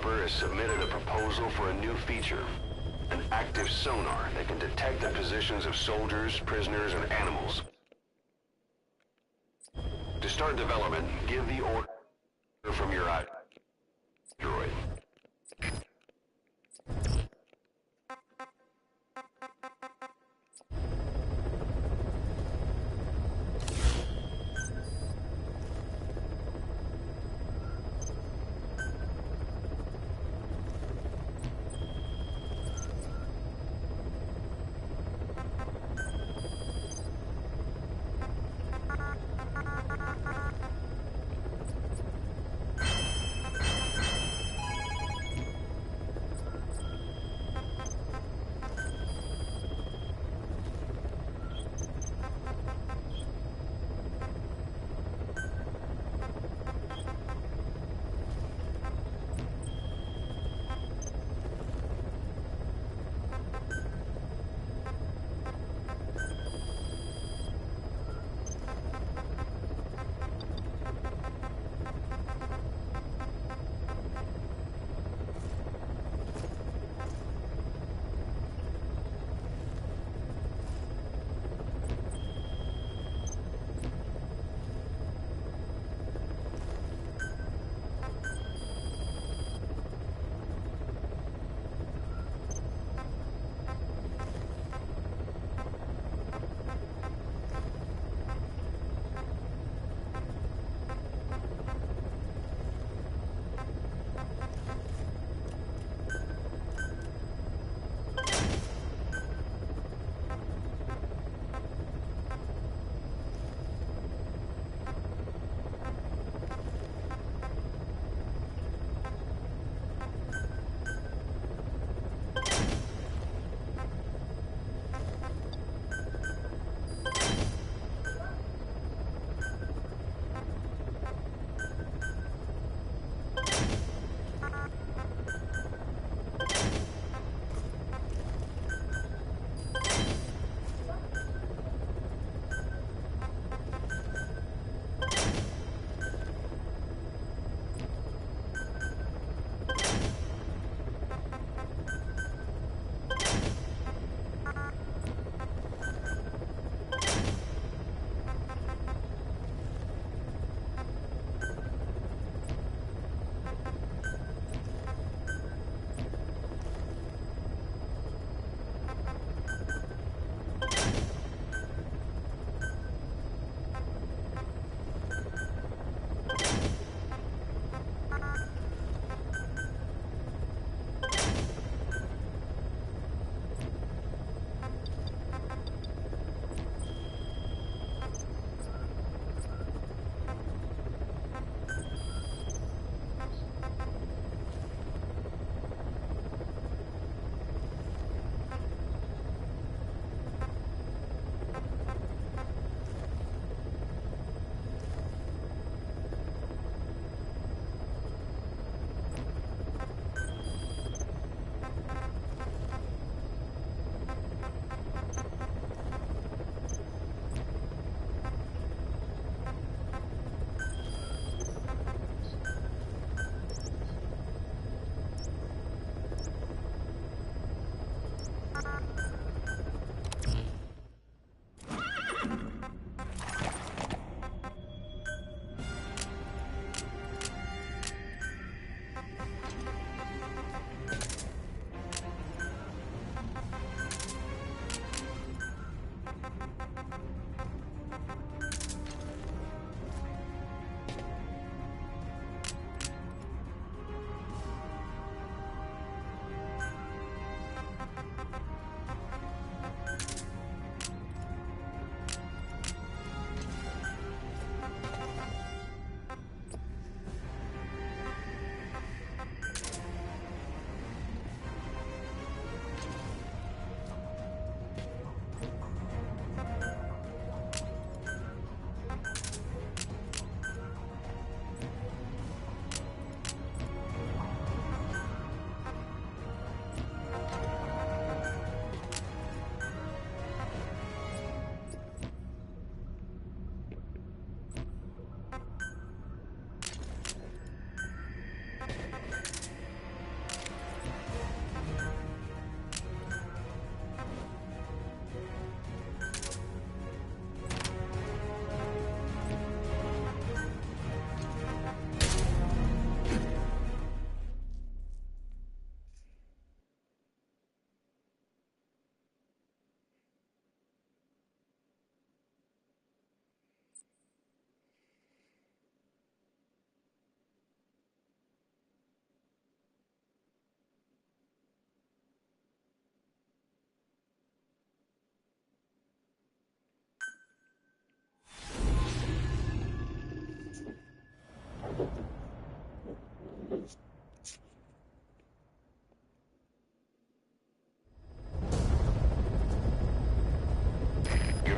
developer has submitted a proposal for a new feature. An active sonar that can detect the positions of soldiers, prisoners, and animals. To start development, give the order from your droid.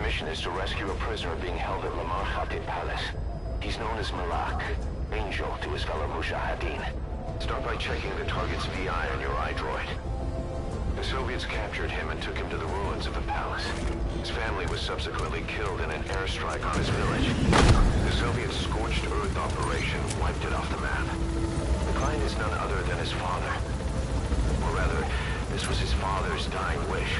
mission is to rescue a prisoner being held at Lamar Khatib Palace. He's known as Malak, Angel to his fellow Mujahideen. Start by checking the target's VI on your iDroid. The Soviets captured him and took him to the ruins of the palace. His family was subsequently killed in an airstrike on his village. The Soviet scorched earth operation wiped it off the map. The client is none other than his father. Or rather, this was his father's dying wish.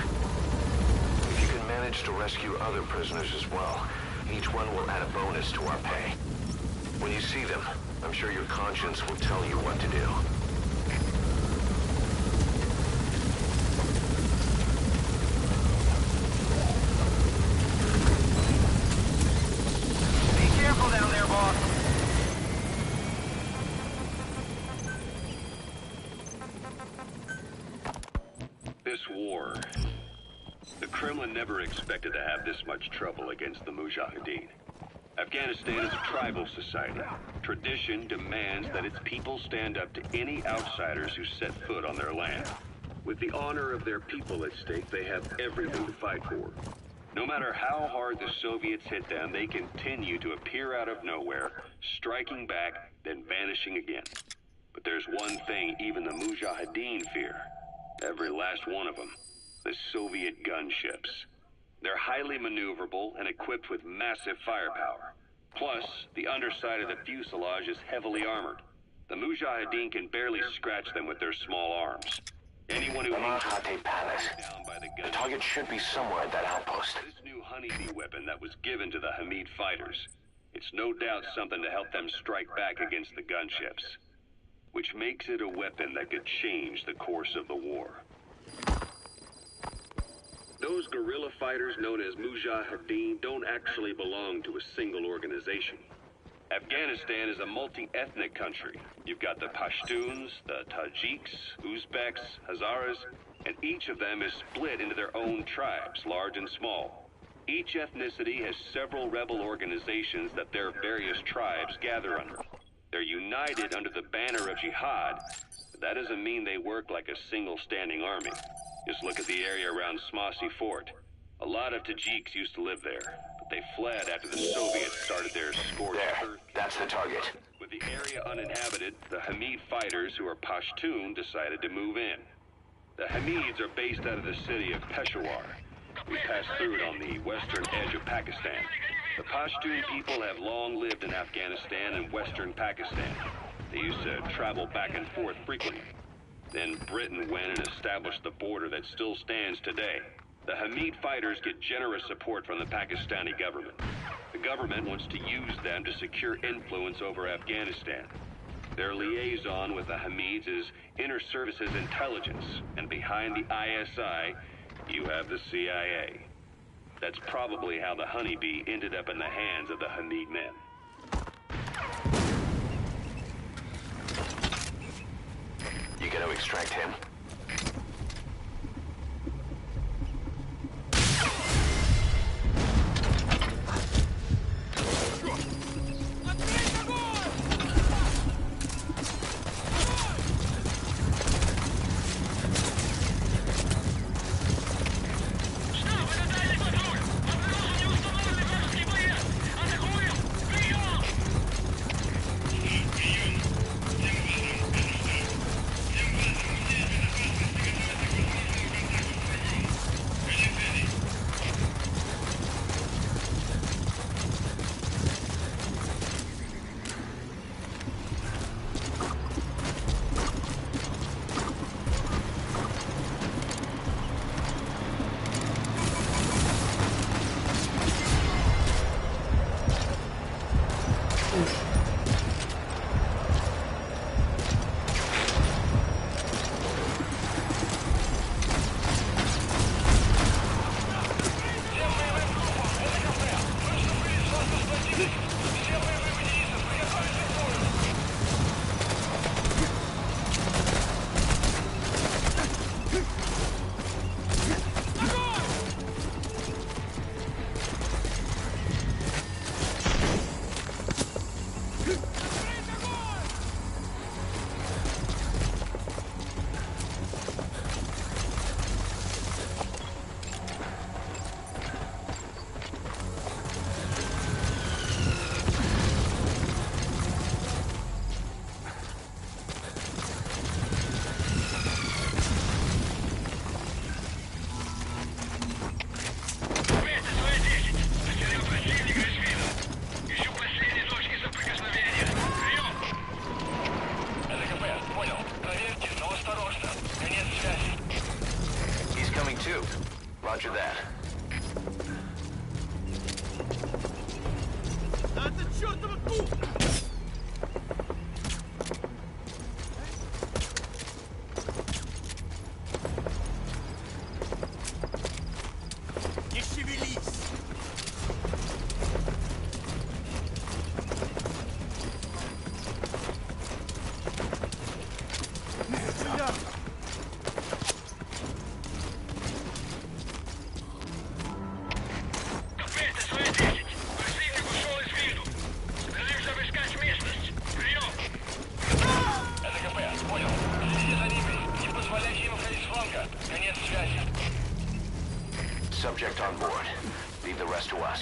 If you can manage to rescue other prisoners as well, each one will add a bonus to our pay. When you see them, I'm sure your conscience will tell you what to do. Be careful down there, boss. This war. The Kremlin never expected to have this much trouble against the Mujahideen. Afghanistan is a tribal society. Tradition demands that its people stand up to any outsiders who set foot on their land. With the honor of their people at stake, they have everything to fight for. No matter how hard the Soviets hit them, they continue to appear out of nowhere, striking back, then vanishing again. But there's one thing even the Mujahideen fear. Every last one of them. The Soviet gunships. They're highly maneuverable and equipped with massive firepower. Plus, the underside of the fuselage is heavily armored. The Mujahideen can barely scratch them with their small arms. Anyone who Lamar Khatib Palace. down by the The gun. target should be somewhere at that outpost. This new honeybee weapon that was given to the Hamid fighters. It's no doubt something to help them strike back against the gunships. Which makes it a weapon that could change the course of the war. Those guerrilla fighters known as Mujahideen don't actually belong to a single organization. Afghanistan is a multi-ethnic country. You've got the Pashtuns, the Tajiks, Uzbeks, Hazaras, and each of them is split into their own tribes, large and small. Each ethnicity has several rebel organizations that their various tribes gather under. They're united under the banner of jihad, but that doesn't mean they work like a single standing army. Just look at the area around Smasi Fort. A lot of Tajiks used to live there, but they fled after the Soviets started their scorched There, earth. that's the target. With the area uninhabited, the Hamid fighters, who are Pashtun, decided to move in. The Hamids are based out of the city of Peshawar. We passed through it on the western edge of Pakistan. The Pashtun people have long lived in Afghanistan and western Pakistan. They used to travel back and forth frequently. Then Britain went and established the border that still stands today. The Hamid fighters get generous support from the Pakistani government. The government wants to use them to secure influence over Afghanistan. Their liaison with the Hamids is Inter-Services Intelligence, and behind the ISI, you have the CIA. That's probably how the honeybee ended up in the hands of the Hamid men. You gonna extract him? Roger that. Не шевелись! Сюда! Капельта, свои 10. Противник ушел из виду. Пытаемся обыскать местность. Прием! Это КП, понял. Следите за ними. Не позволяйте им уходить с фланга. Конец связи. Subject on board. Leave the rest to us.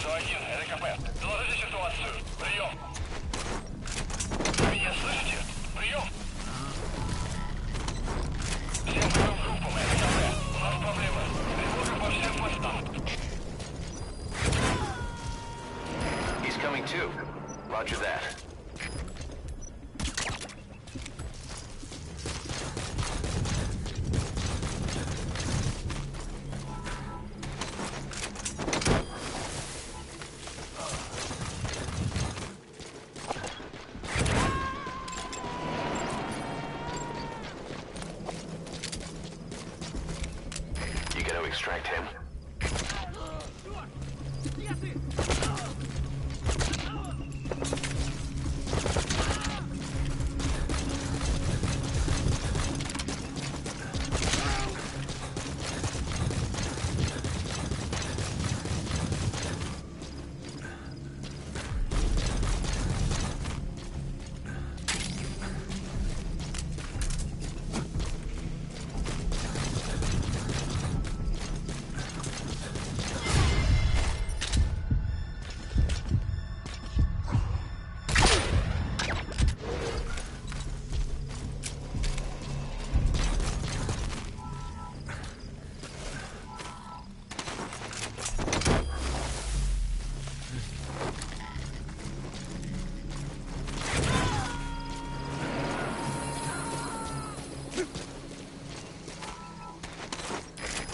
СО-1, это КП. Доложите ситуацию. Прием. Вы меня слышите? Прием. Всем боевым группам, это КП. У нас проблемы. Тревога по всем постам. He's coming too. Roger that. You gonna extract him?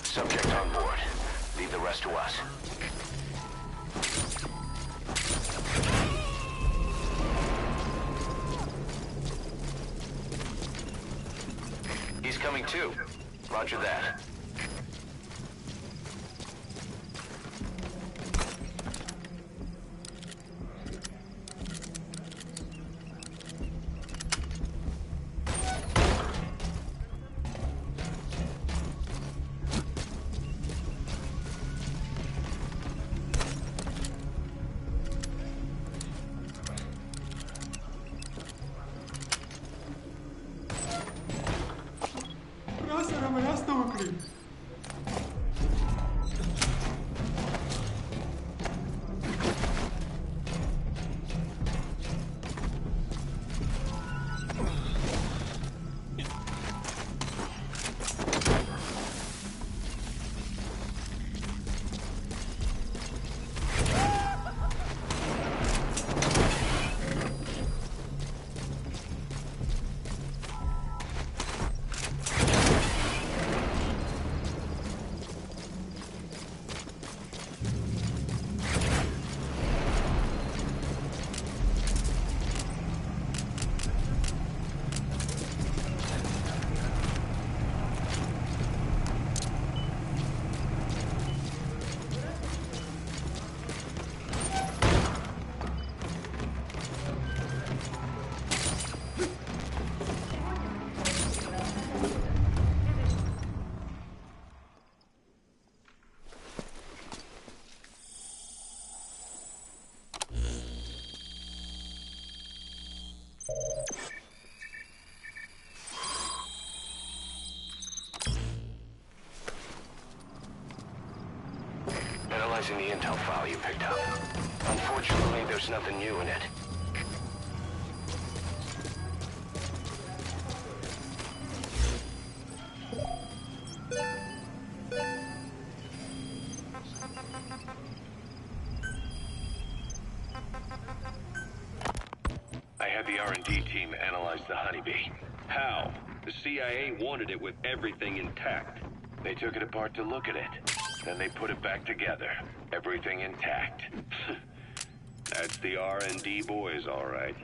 Subject on board. Leave the rest to us. He's coming too. Roger that. using the intel file you picked up. Unfortunately, there's nothing new in it. I had the R&D team analyze the honeybee. How? The CIA wanted it with everything intact. They took it apart to look at it. Then they put it back together. Everything intact. That's the R&D boys, all right.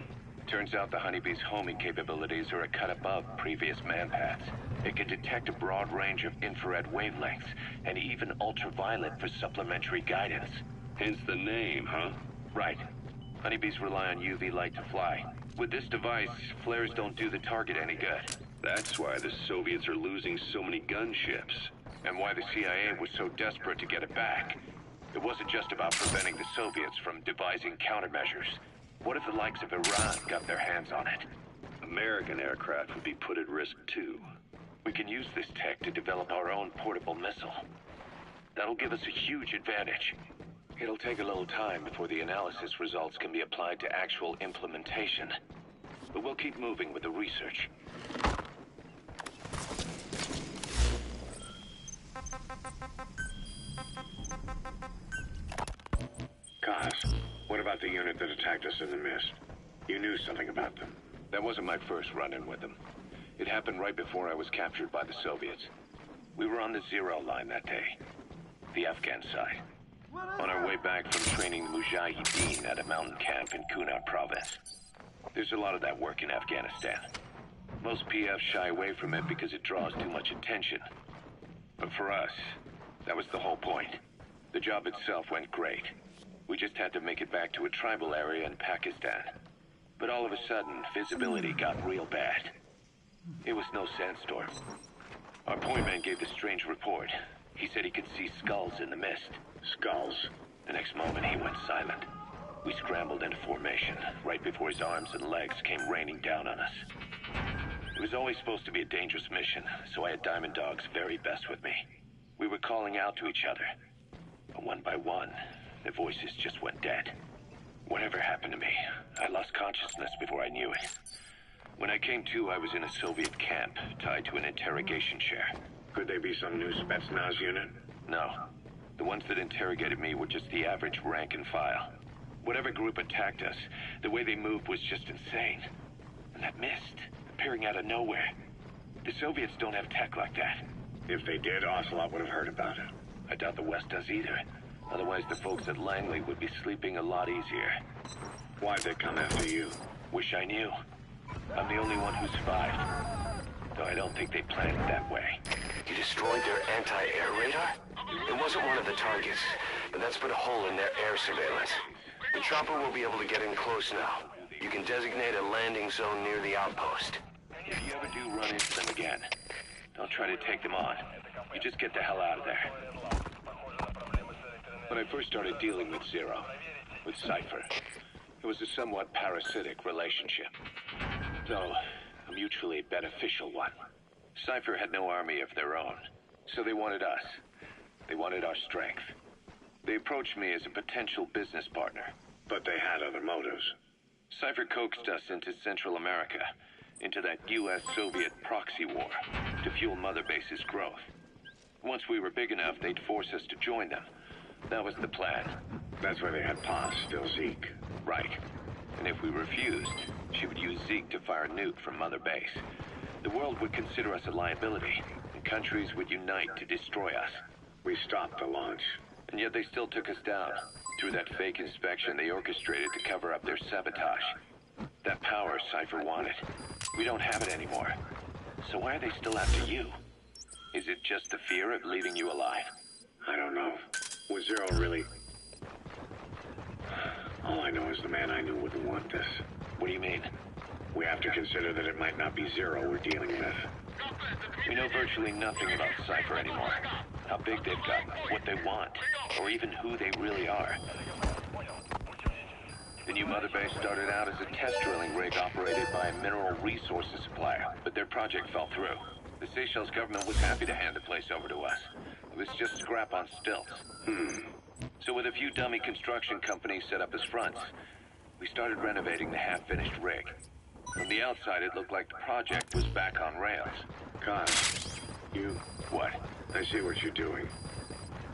Turns out the honeybee's homing capabilities are a cut above previous manpads. It can detect a broad range of infrared wavelengths, and even ultraviolet for supplementary guidance. Hence the name, huh? Right. Honeybees rely on UV light to fly. With this device, flares don't do the target any good. That's why the Soviets are losing so many gunships, and why the CIA was so desperate to get it back. It wasn't just about preventing the Soviets from devising countermeasures. What if the likes of Iran got their hands on it? American aircraft would be put at risk too. We can use this tech to develop our own portable missile. That'll give us a huge advantage. It'll take a little time before the analysis results can be applied to actual implementation. But we'll keep moving with the research. Kaz, what about the unit that attacked us in the mist? You knew something about them. That wasn't my first run-in with them. It happened right before I was captured by the Soviets. We were on the zero line that day, the Afghan side. On our way back from training the Mujahideen at a mountain camp in Kunar province. There's a lot of that work in Afghanistan. Most PFs shy away from it because it draws too much attention. But for us, that was the whole point. The job itself went great. We just had to make it back to a tribal area in Pakistan. But all of a sudden, visibility got real bad. It was no sandstorm. Our point man gave this strange report. He said he could see skulls in the mist. Skulls. The next moment, he went silent. We scrambled into formation, right before his arms and legs came raining down on us. It was always supposed to be a dangerous mission, so I had Diamond Dog's very best with me. We were calling out to each other. But one by one, their voices just went dead. Whatever happened to me, I lost consciousness before I knew it. When I came to, I was in a Soviet camp, tied to an interrogation chair. Could they be some new Spetsnaz unit? No. The ones that interrogated me were just the average rank and file. Whatever group attacked us, the way they moved was just insane. And that mist, appearing out of nowhere. The Soviets don't have tech like that. If they did, Ocelot would have heard about it. I doubt the West does either. Otherwise, the folks at Langley would be sleeping a lot easier. Why'd they come after you? Wish I knew. I'm the only one who survived. Though I don't think they planned it that way. You destroyed their anti-air radar? It wasn't one of the targets, but that's put a hole in their air surveillance. The chopper will be able to get in close now. You can designate a landing zone near the outpost. If you ever do run into them again, don't try to take them on. You just get the hell out of there. When I first started dealing with Zero, with Cypher, it was a somewhat parasitic relationship. Though, a mutually beneficial one. Cypher had no army of their own, so they wanted us. They wanted our strength. They approached me as a potential business partner. But they had other motives. Cypher coaxed us into Central America, into that US-Soviet proxy war, to fuel Mother Base's growth. Once we were big enough, they'd force us to join them. That was the plan. That's why they had Paz, still Zeke. Right. And if we refused, she would use Zeke to fire a nuke from Mother Base. The world would consider us a liability, and countries would unite to destroy us. We stopped the launch. And yet they still took us down. Through that fake inspection they orchestrated to cover up their sabotage. That power Cypher wanted. We don't have it anymore. So why are they still after you? Is it just the fear of leaving you alive? I don't know. Was Zero really... All I know is the man I knew wouldn't want this. What do you mean? We have to consider that it might not be Zero we're dealing with. We know virtually nothing about Cypher anymore. How big they've gotten, what they want, or even who they really are. The new Mother Base started out as a test drilling rig operated by a mineral resources supplier, but their project fell through. The Seychelles government was happy to hand the place over to us. It was just scrap on stilts. So with a few dummy construction companies set up as fronts, we started renovating the half-finished rig. From the outside, it looked like the project was back on rails. Cos, you... What? I see what you're doing.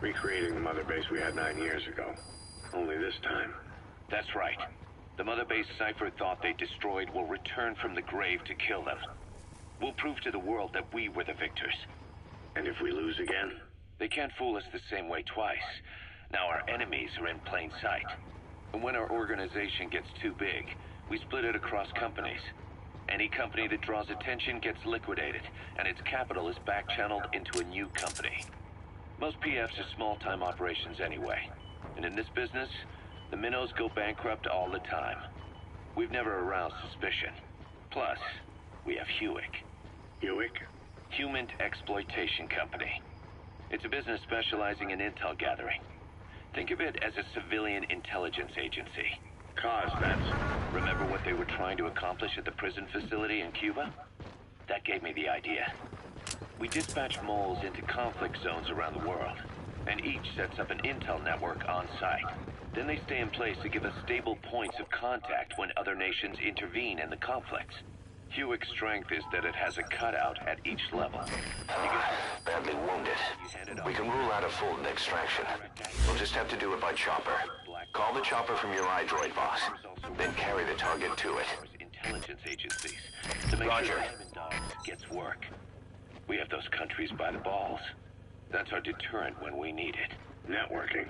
Recreating the mother base we had 9 years ago. Only this time. That's right. The mother base Cypher thought they destroyed will return from the grave to kill them. We'll prove to the world that we were the victors. And if we lose again? They can't fool us the same way twice. Now our enemies are in plain sight. And when our organization gets too big, we split it across companies. Any company that draws attention gets liquidated, and its capital is back-channeled into a new company. Most PFs are small-time operations anyway. And in this business, the minnows go bankrupt all the time. We've never aroused suspicion. Plus, we have Hewick. Hewick? Human Exploitation Company. It's a business specializing in intel gathering. Think of it as a civilian intelligence agency. Cos, that's... Remember what they were trying to accomplish at the prison facility in Cuba? That gave me the idea. We dispatch moles into conflict zones around the world, and each sets up an intel network on site. Then they stay in place to give us stable points of contact when other nations intervene in the conflicts. Hewick's strength is that it has a cutout at each level. Badly wounded. We can rule out a full extraction. We'll just have to do it by chopper. Call the chopper from your iDroid, boss. Then carry the target to it. Intelligence agencies to make Roger. sure Diamond Dogs gets work. We have those countries by the balls. That's our deterrent when we need it. Networking.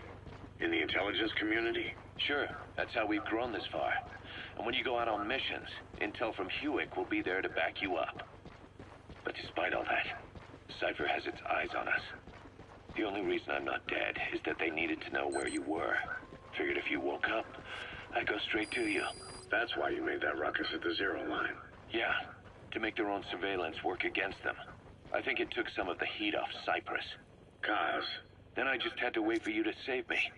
In the intelligence community? Sure, that's how we've grown this far. And when you go out on missions, intel from Hewick will be there to back you up. But despite all that, Cypher has its eyes on us. The only reason I'm not dead is that they needed to know where you were. Figured if you woke up, I'd go straight to you. That's why you made that ruckus at the zero line. Yeah, to make their own surveillance work against them. I think it took some of the heat off Cyprus. Cos. Then I just had to wait for you to save me.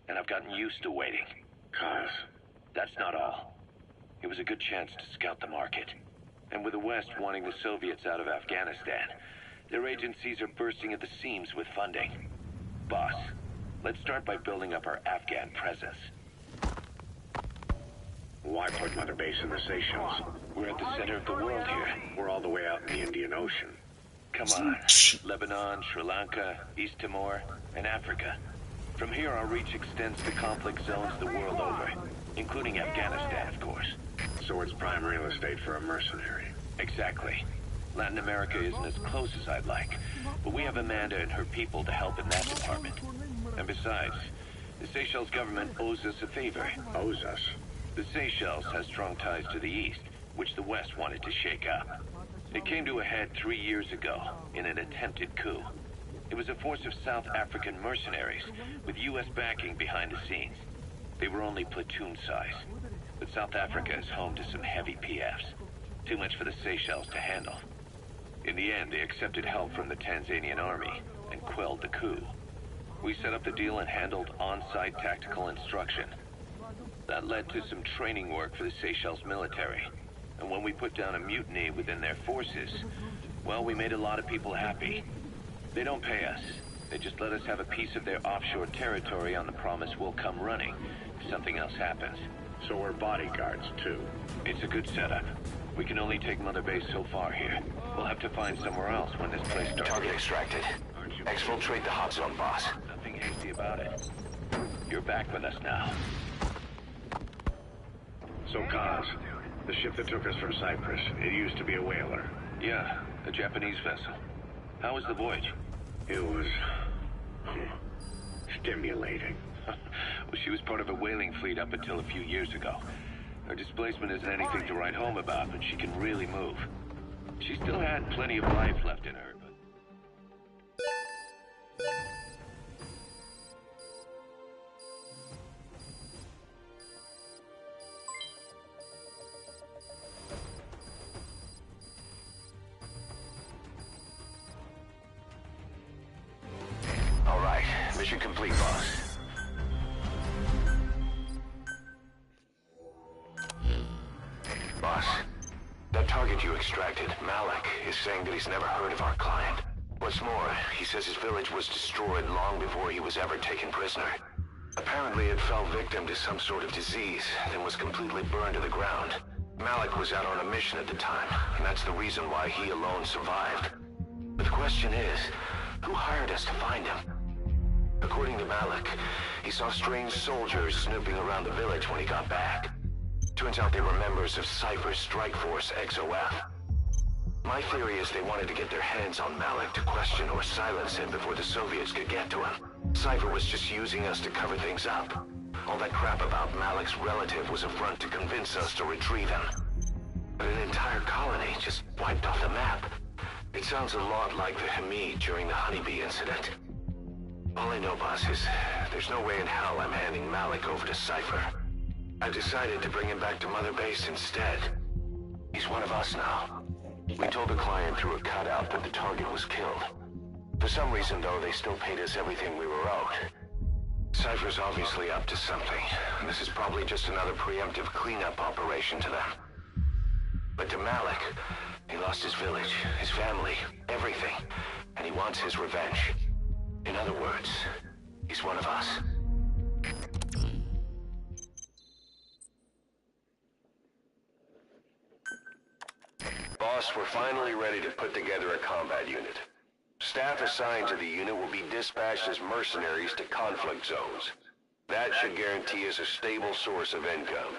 And I've gotten used to waiting. Cos. That's not all. It was a good chance to scout the market. And with the West wanting the Soviets out of Afghanistan, their agencies are bursting at the seams with funding. Boss, let's start by building up our Afghan presence. Why put Mother Base in the Seychelles? We're at the center of the world here. We're all the way out in the Indian Ocean. Come on. Lebanon, Sri Lanka, East Timor, and Africa. From here, our reach extends to conflict zones the world over, including Afghanistan, of course. So it's prime real estate for a mercenary. Exactly. Latin America isn't as close as I'd like, but we have Amanda and her people to help in that department. And besides, the Seychelles government owes us a favor. Owes us? The Seychelles has strong ties to the east, which the West wanted to shake up. It came to a head 3 years ago in an attempted coup. It was a force of South African mercenaries with U.S. backing behind the scenes. They were only platoon size, but South Africa is home to some heavy PFs. Too much for the Seychelles to handle. In the end, they accepted help from the Tanzanian army and quelled the coup. We set up the deal and handled on-site tactical instruction. That led to some training work for the Seychelles military. And when we put down a mutiny within their forces, well, we made a lot of people happy. They don't pay us. They just let us have a piece of their offshore territory on the promise we'll come running if something else happens. So we're bodyguards, too. It's a good setup. We can only take Mother Base so far here. We'll have to find somewhere else when this place starts. Target extracted. Exfiltrate the hot zone, boss. Nothing hasty about it. You're back with us now. So, Cos, the ship that took us from Cyprus, it used to be a whaler. Yeah, a Japanese vessel. How was the voyage? It was... stimulating. Well, she was part of a whaling fleet up until a few years ago. Her displacement isn't anything to write home about, but she can really move. She still had plenty of life left in her, but... All right, mission complete, boss. Boss, that target you extracted, Malik, is saying that he's never heard of our client. What's more, he says his village was destroyed long before he was ever taken prisoner. Apparently it fell victim to some sort of disease, then was completely burned to the ground. Malik was out on a mission at the time, and that's the reason why he alone survived. But the question is, who hired us to find him? According to Malik, he saw strange soldiers snooping around the village when he got back. Turns out they were members of Cypher's Strike Force XOF. My theory is they wanted to get their hands on Malik to question or silence him before the Soviets could get to him. Cypher was just using us to cover things up. All that crap about Malik's relative was a front to convince us to retrieve him. But an entire colony just wiped off the map. It sounds a lot like the Hamid during the Honeybee incident. All I know, boss, is there's no way in hell I'm handing Malik over to Cypher. I've decided to bring him back to Mother Base instead. He's one of us now. We told the client through a cutout that the target was killed. For some reason, though, they still paid us everything we were owed. Cypher's obviously up to something, and this is probably just another preemptive cleanup operation to them. But to Malik, he lost his village, his family, everything, and he wants his revenge. In other words, he's one of us. Boss, we're finally ready to put together a combat unit. Staff assigned to the unit will be dispatched as mercenaries to conflict zones. That should guarantee us a stable source of income.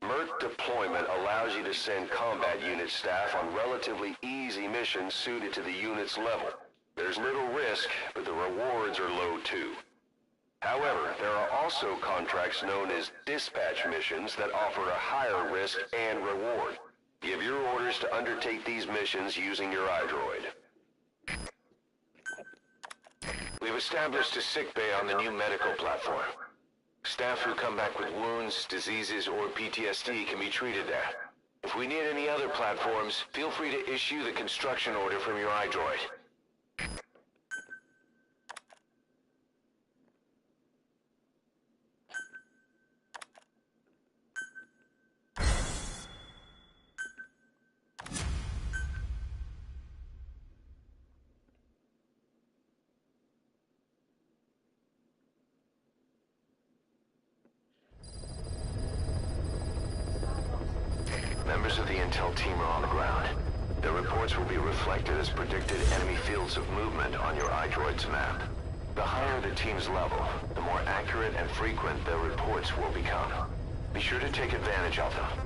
MERT deployment allows you to send combat unit staff on relatively easy missions suited to the unit's level. There's little risk, but the rewards are low too. However, there are also contracts known as dispatch missions that offer a higher risk and reward. Give your orders to undertake these missions using your iDroid. We've established a sickbay on the new medical platform. Staff who come back with wounds, diseases, or PTSD can be treated there. If we need any other platforms, feel free to issue the construction order from your iDroid. Members of the intel team are on the ground. Their reports will be reflected as predicted enemy fields of movement on your iDroid's map. The higher the team's level, the more accurate and frequent their reports will become. Be sure to take advantage of them.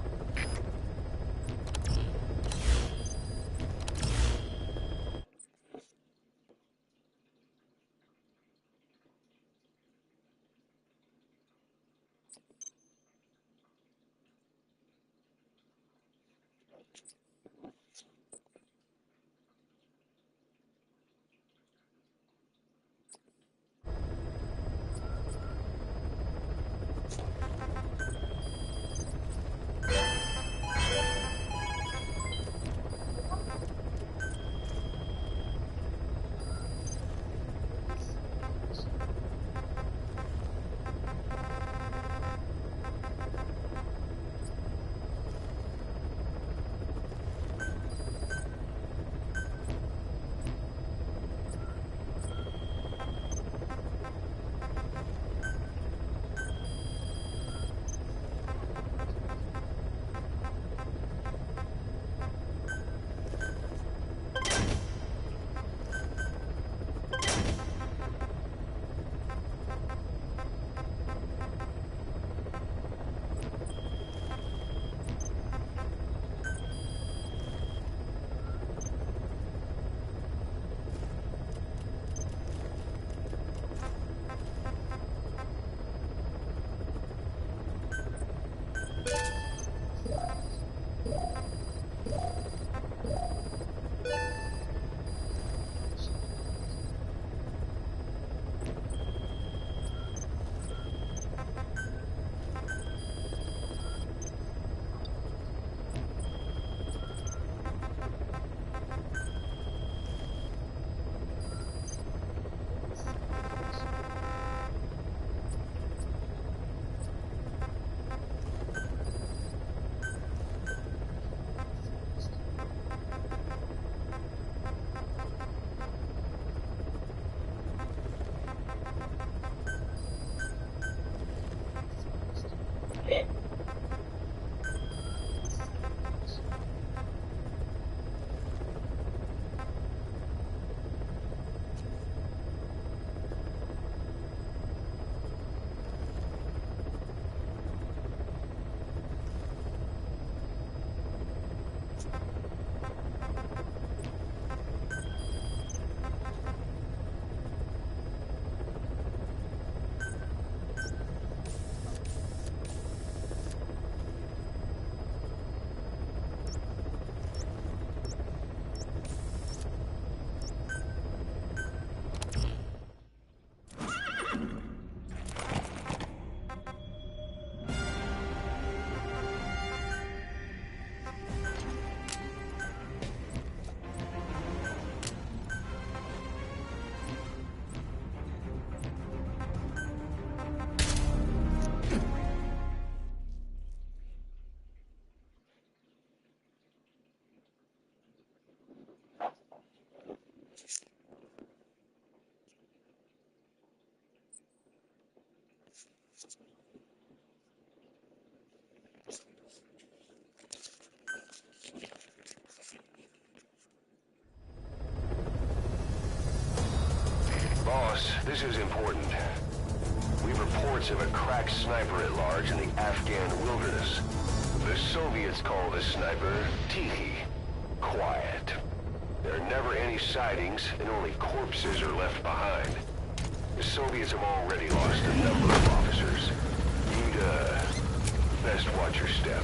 This is important. We have reports of a crack sniper at large in the Afghan wilderness. The Soviets call this sniper Tihi. Quiet. There are never any sightings, and only corpses are left behind. The Soviets have already lost a number of officers. You'd, best watch your step.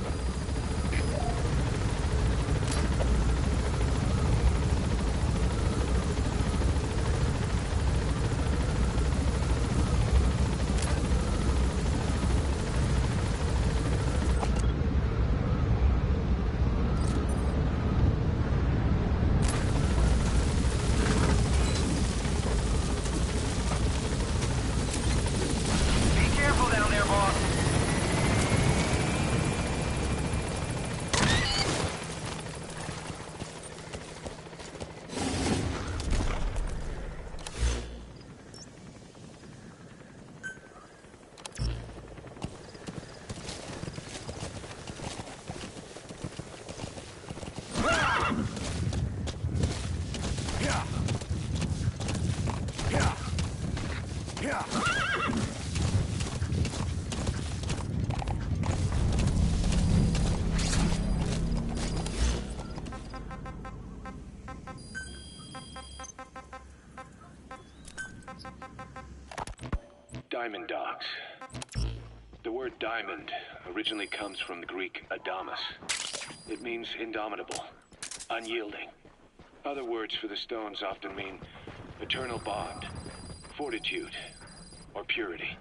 Diamond docks. The word diamond originally comes from the Greek adamas. It means indomitable, unyielding. Other words for the stones often mean eternal bond, fortitude, or purity.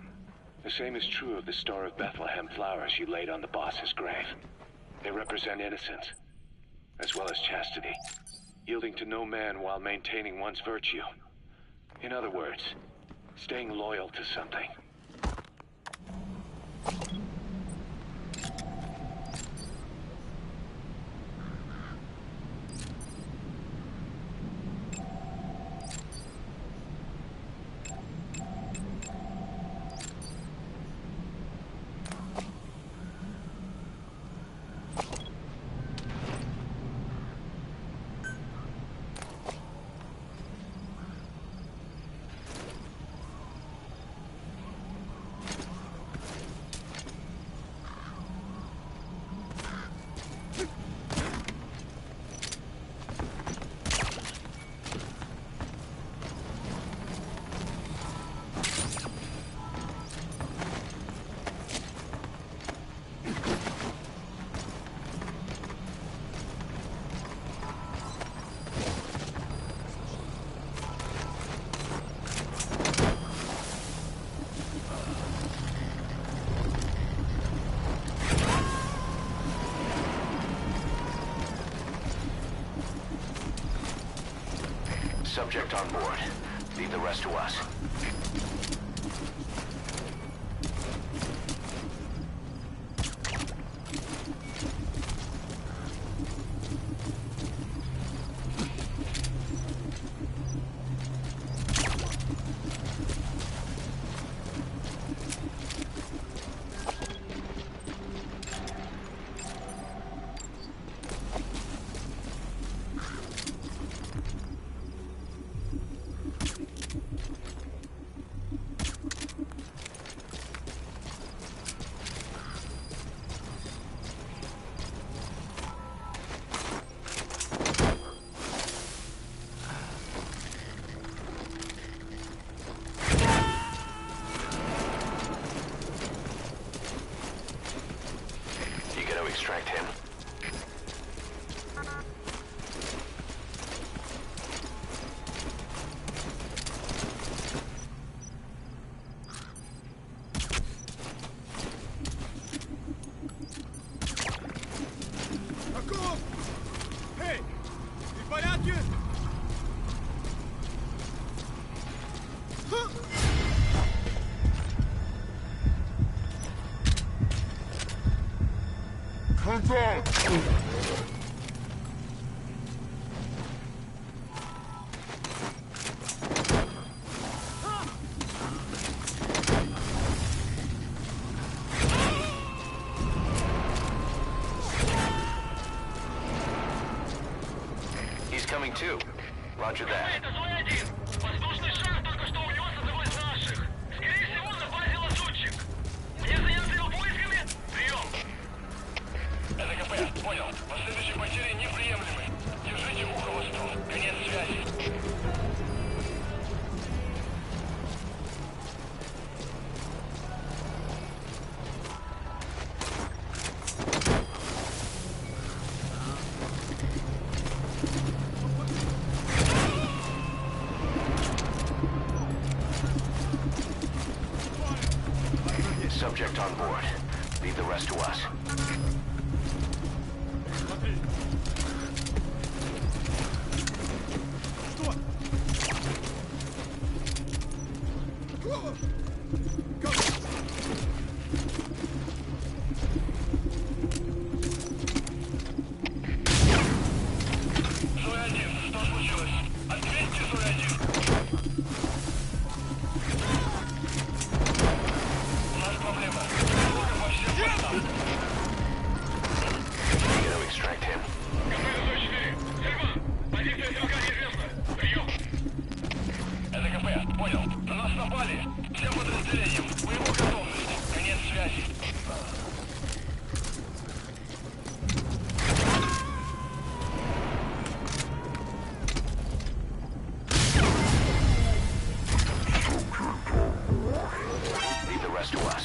The same is true of the Star of Bethlehem flowers you laid on the boss's grave. They represent innocence, as well as chastity, yielding to no man while maintaining one's virtue. In other words, staying loyal to something. Subject on board. Leave the rest to us. Extract him. Каков? Эй, ты в порядке? Contact! He's coming too. Roger that. Это злой один. Воздушный шар только что унес от его Понял. Последующие потери неприемлемы. Держите ухо восток. Конец связи. Subject on board. Leave the rest to us. Смотри. Что? Зой-1, что случилось? Ответьте, Зой-1. У нас проблема. Тревога по всем постам. We gotta extract him. КП Зой-4. Сельван, позиция стрелка неизвестна. Прием. Это КП, понял. На нас напали. Всем подразделениям. Боевую готовность. Конец связи. Leave the rest to us.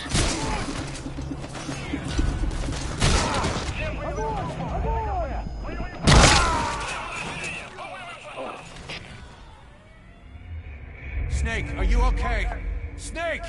Snake, are you okay? Snake!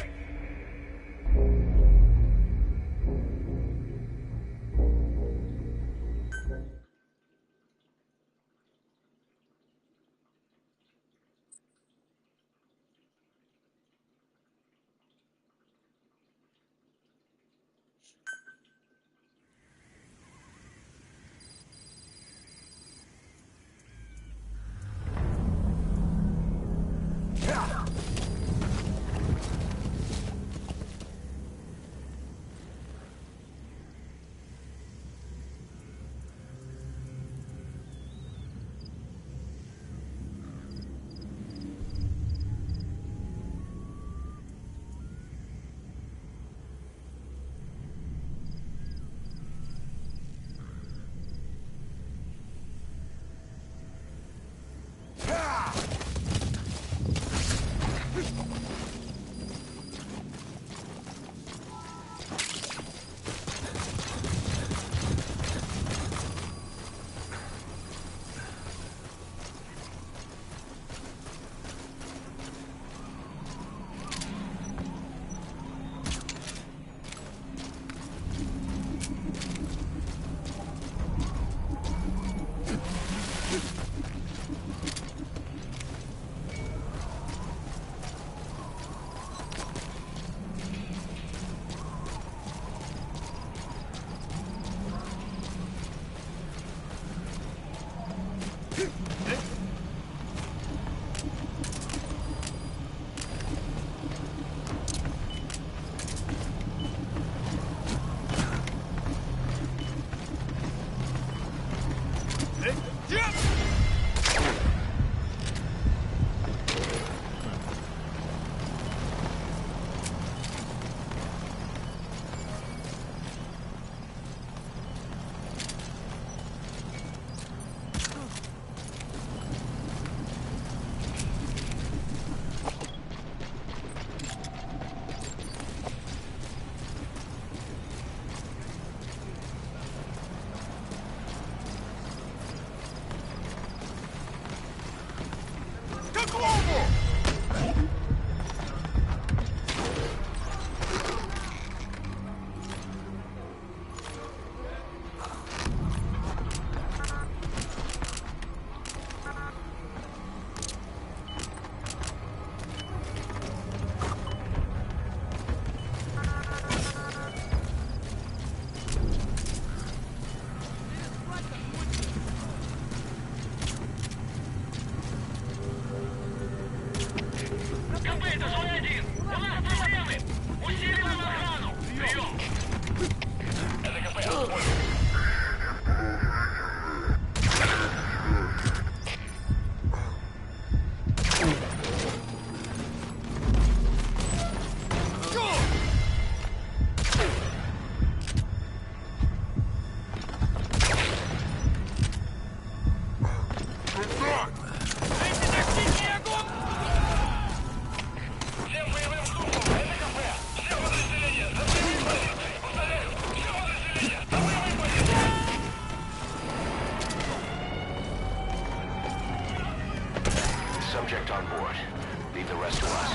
Subject on board. Leave the rest to us.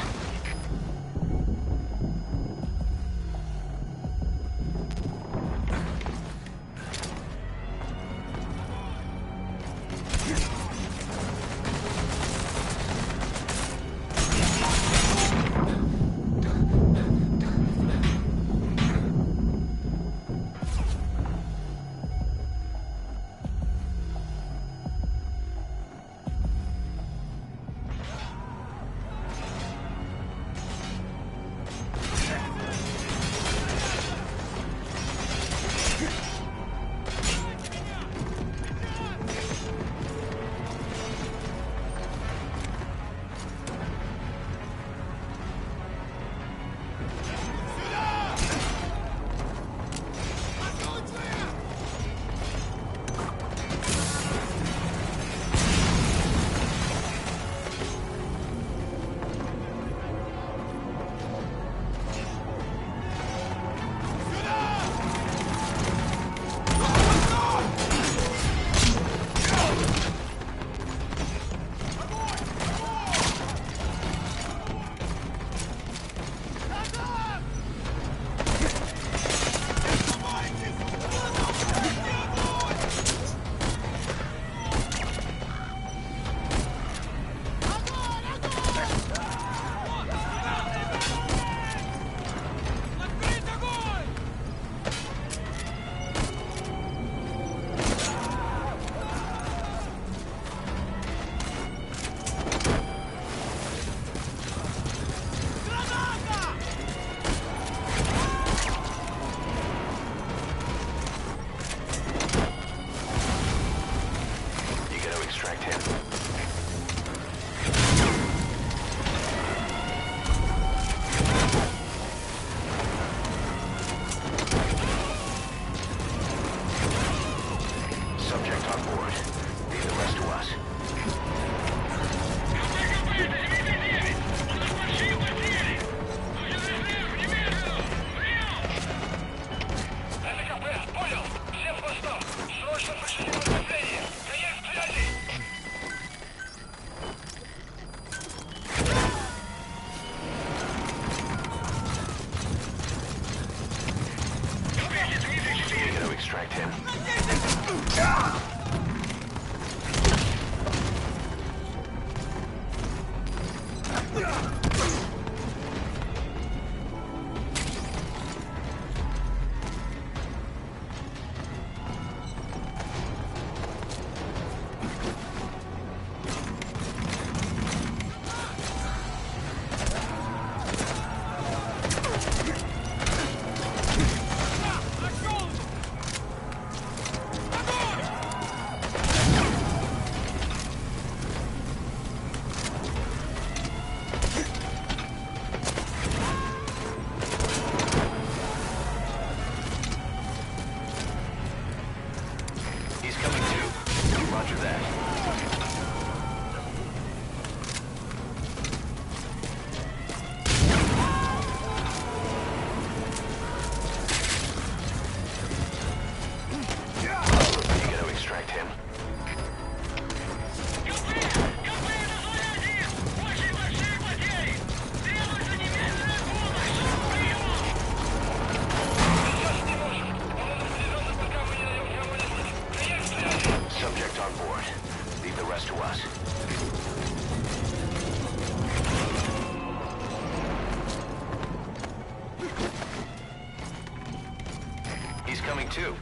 Coming too.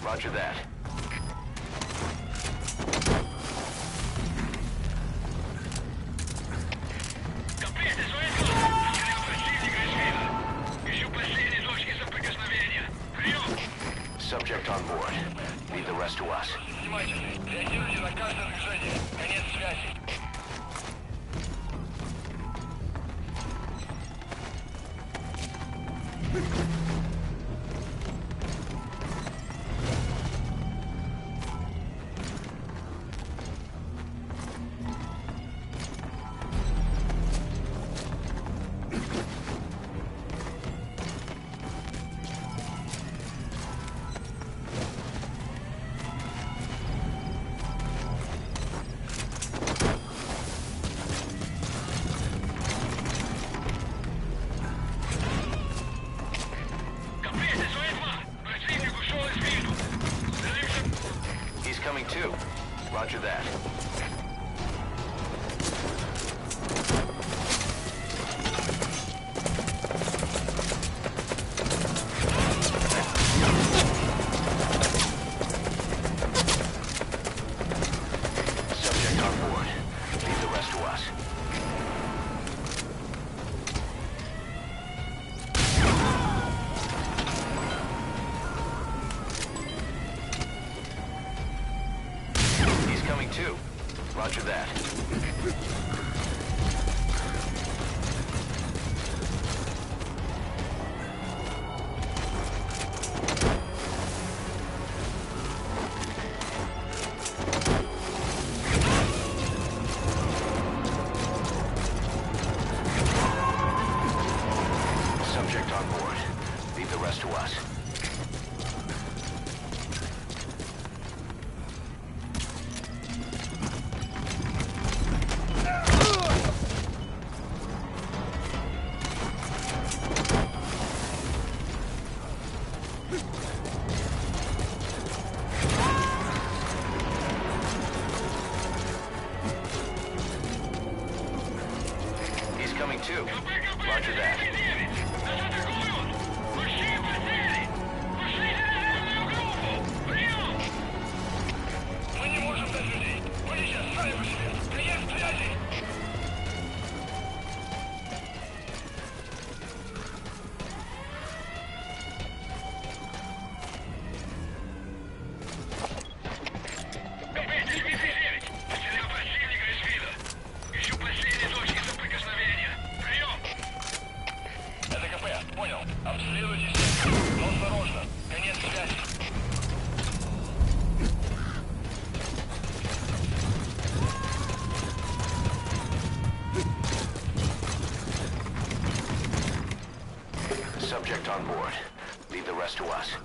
Roger that. Subject on board. Leave the rest to us. Внимательны. Реагируйте на каждое движение. Конец связи. to us. He's coming too. Roger that. Мы не можем дать людей. Полиция, сами по себе. Приезд связи. КП-9. Потерял противника из вида. Ищу последние точки соприкосновения. Прием! Это КП. Понял. Обследуйтесь. Но осторожно. Конец связи. Subject on board. Leave the rest to us.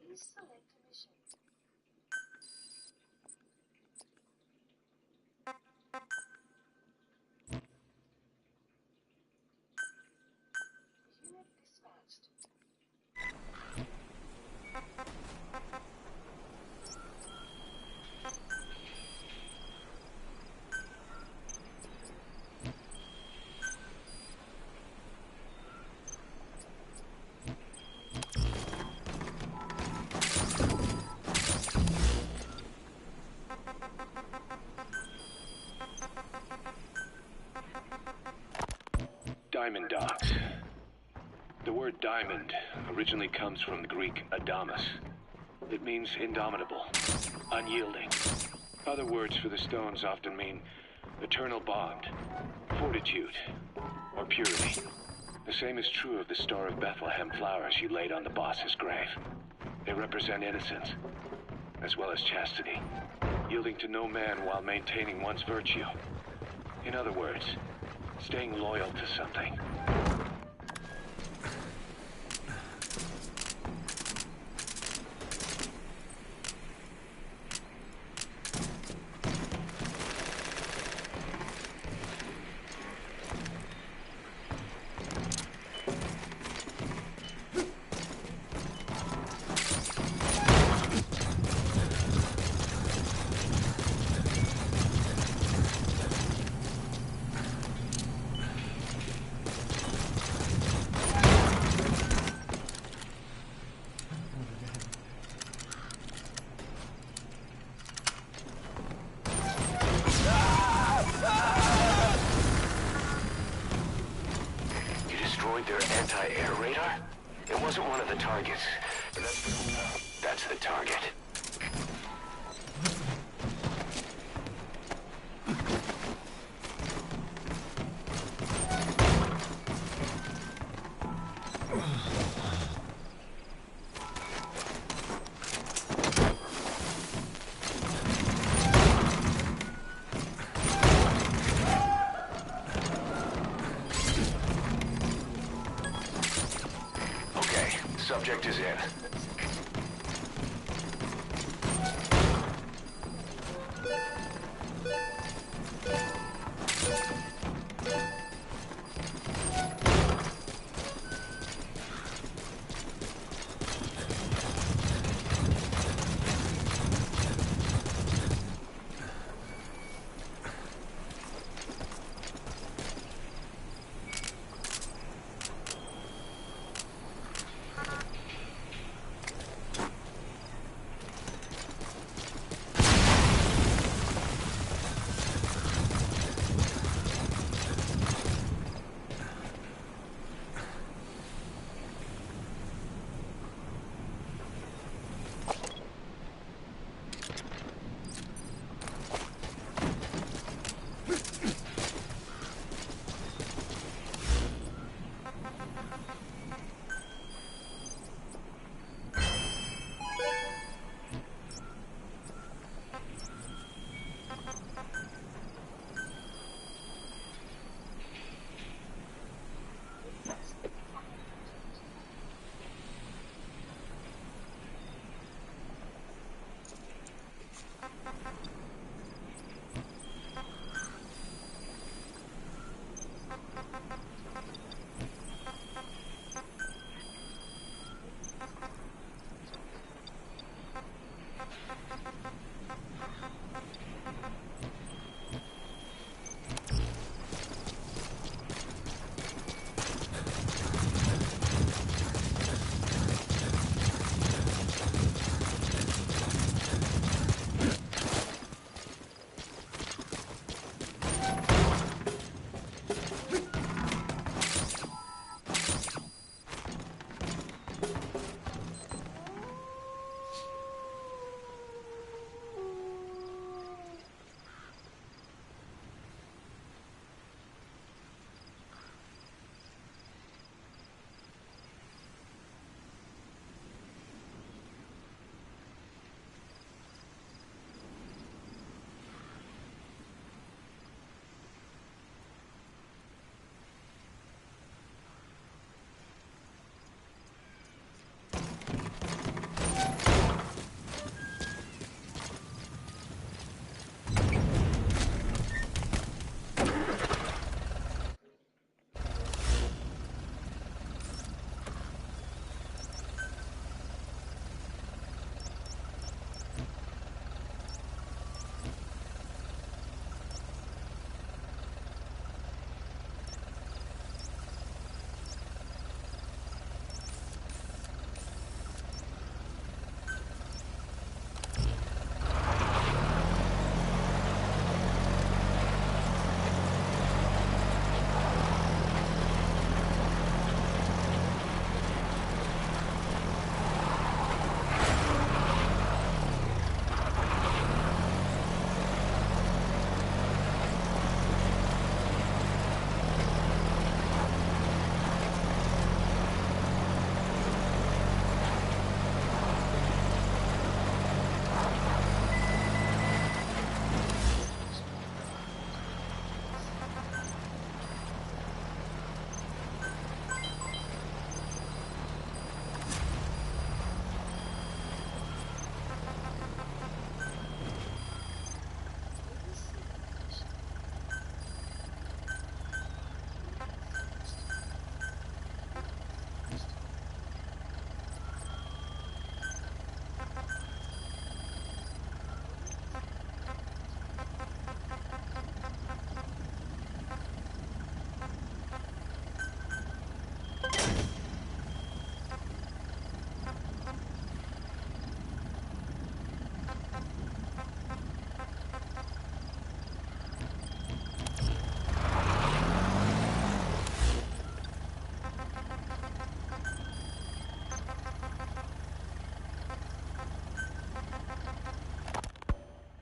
Please select a mission. Unit dispatched. Diamond docks. The word diamond originally comes from the Greek adamas. It means indomitable, unyielding. Other words for the stones often mean eternal bond, fortitude, or purity. The same is true of the Star of Bethlehem flowers you laid on the boss's grave. They represent innocence, as well as chastity, yielding to no man while maintaining one's virtue. In other words, staying loyal to something. Their anti-air radar? It wasn't one of the targets. That's the target. Subject is in.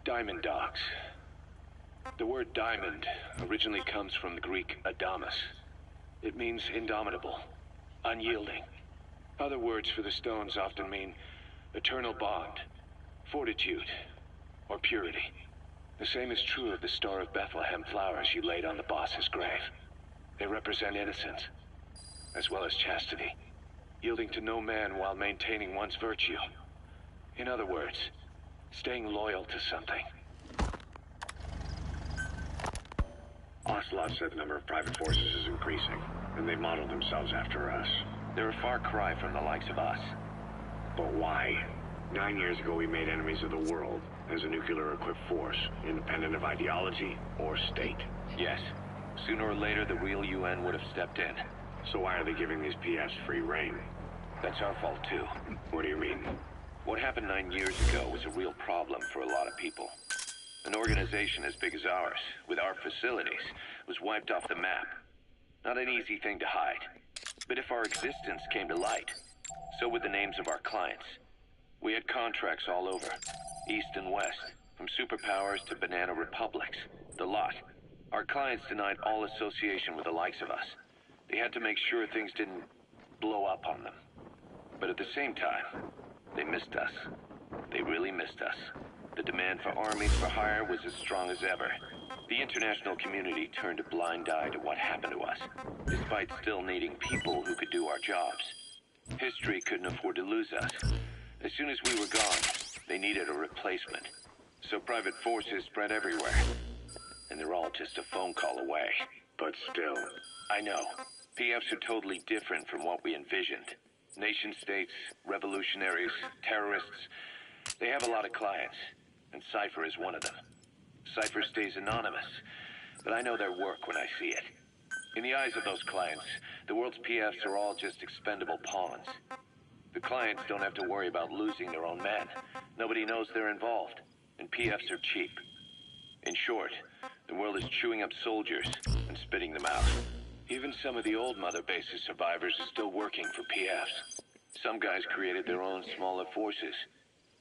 Diamond docks. The word diamond originally comes from the Greek adamas. It means indomitable, unyielding. Other words for the stones often mean eternal bond, fortitude, or purity. The same is true of the Star of Bethlehem flowers you laid on the boss's grave. They represent innocence, as well as chastity. yielding to no man while maintaining one's virtue. In other words, staying loyal to something. Ocelot said the number of private forces is increasing, and they modeled themselves after us. They're a far cry from the likes of us. But why? 9 years ago we made enemies of the world as a nuclear-equipped force, independent of ideology or state. Yes. Sooner or later, the real UN would have stepped in. So why are they giving these PFs free reign? That's our fault, too. What do you mean? What happened 9 years ago was a real problem for a lot of people. An organization as big as ours, with our facilities, was wiped off the map. Not an easy thing to hide. But if our existence came to light, so would the names of our clients. We had contracts all over, east and west, from superpowers to banana republics, the lot. Our clients denied all association with the likes of us. They had to make sure things didn't blow up on them. But at the same time, they missed us. They really missed us. The demand for armies for hire was as strong as ever. The international community turned a blind eye to what happened to us, despite still needing people who could do our jobs. History couldn't afford to lose us. As soon as we were gone, they needed a replacement. So private forces spread everywhere. And they're all just a phone call away. But still, I know. PFs are totally different from what we envisioned. Nation-states, revolutionaries, terrorists. They have a lot of clients, and Cypher is one of them. Cypher stays anonymous, but I know their work when I see it. In the eyes of those clients, the world's PFs are all just expendable pawns. The clients don't have to worry about losing their own men. Nobody knows they're involved, and PFs are cheap. In short, the world is chewing up soldiers and spitting them out. Even some of the old Mother Base's survivors are still working for PFs. Some guys created their own smaller forces.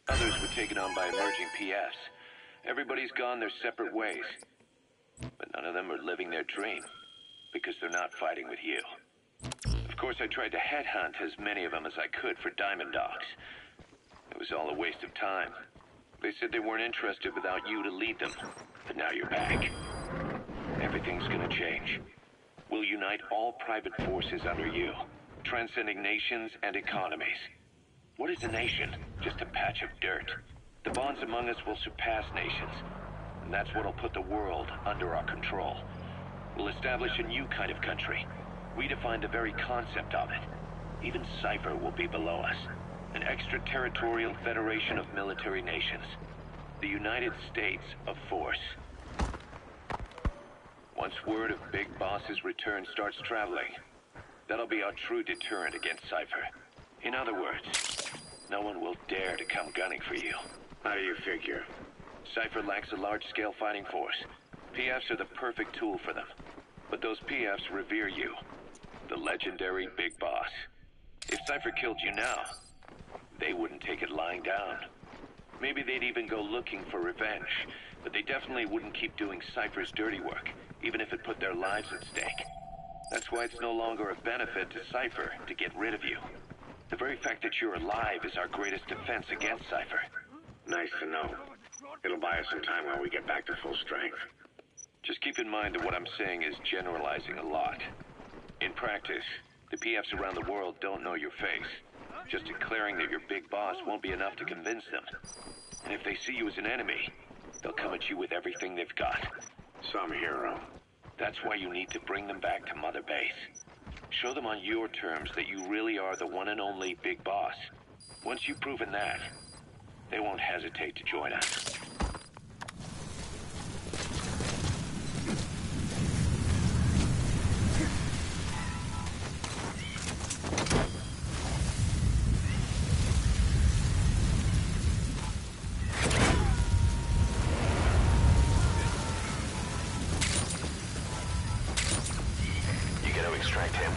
Others were taken on by emerging PFs. Everybody's gone their separate ways. But none of them are living their dream, because they're not fighting with you. Of course, I tried to headhunt as many of them as I could for Diamond Dogs. It was all a waste of time. They said they weren't interested without you to lead them, but now you're back. Everything's gonna change. We'll unite all private forces under you, transcending nations and economies. What is a nation? Just a patch of dirt. The bonds among us will surpass nations, and that's what'll put the world under our control. We'll establish a new kind of country, redefine the very concept of it. Even Cypher will be below us, an extraterritorial federation of military nations, the United States of Force. Once word of Big Boss's return starts traveling, that'll be our true deterrent against Cypher. In other words, no one will dare to come gunning for you. How do you figure? Cypher lacks a large-scale fighting force. PFs are the perfect tool for them. But those PFs revere you, the legendary Big Boss. If Cypher killed you now, they wouldn't take it lying down. Maybe they'd even go looking for revenge, but they definitely wouldn't keep doing Cypher's dirty work, even if it put their lives at stake. That's why it's no longer a benefit to Cypher to get rid of you. The very fact that you're alive is our greatest defense against Cypher. Nice to know. It'll buy us some time while we get back to full strength. Just keep in mind that what I'm saying is generalizing a lot. In practice, the PFs around the world don't know your face. Just declaring that you're Big Boss won't be enough to convince them. And if they see you as an enemy, they'll come at you with everything they've got. Some hero. That's why you need to bring them back to Mother Base. Show them on your terms that you really are the one and only Big Boss. Once you've proven that, they won't hesitate to join us. You gotta extract him.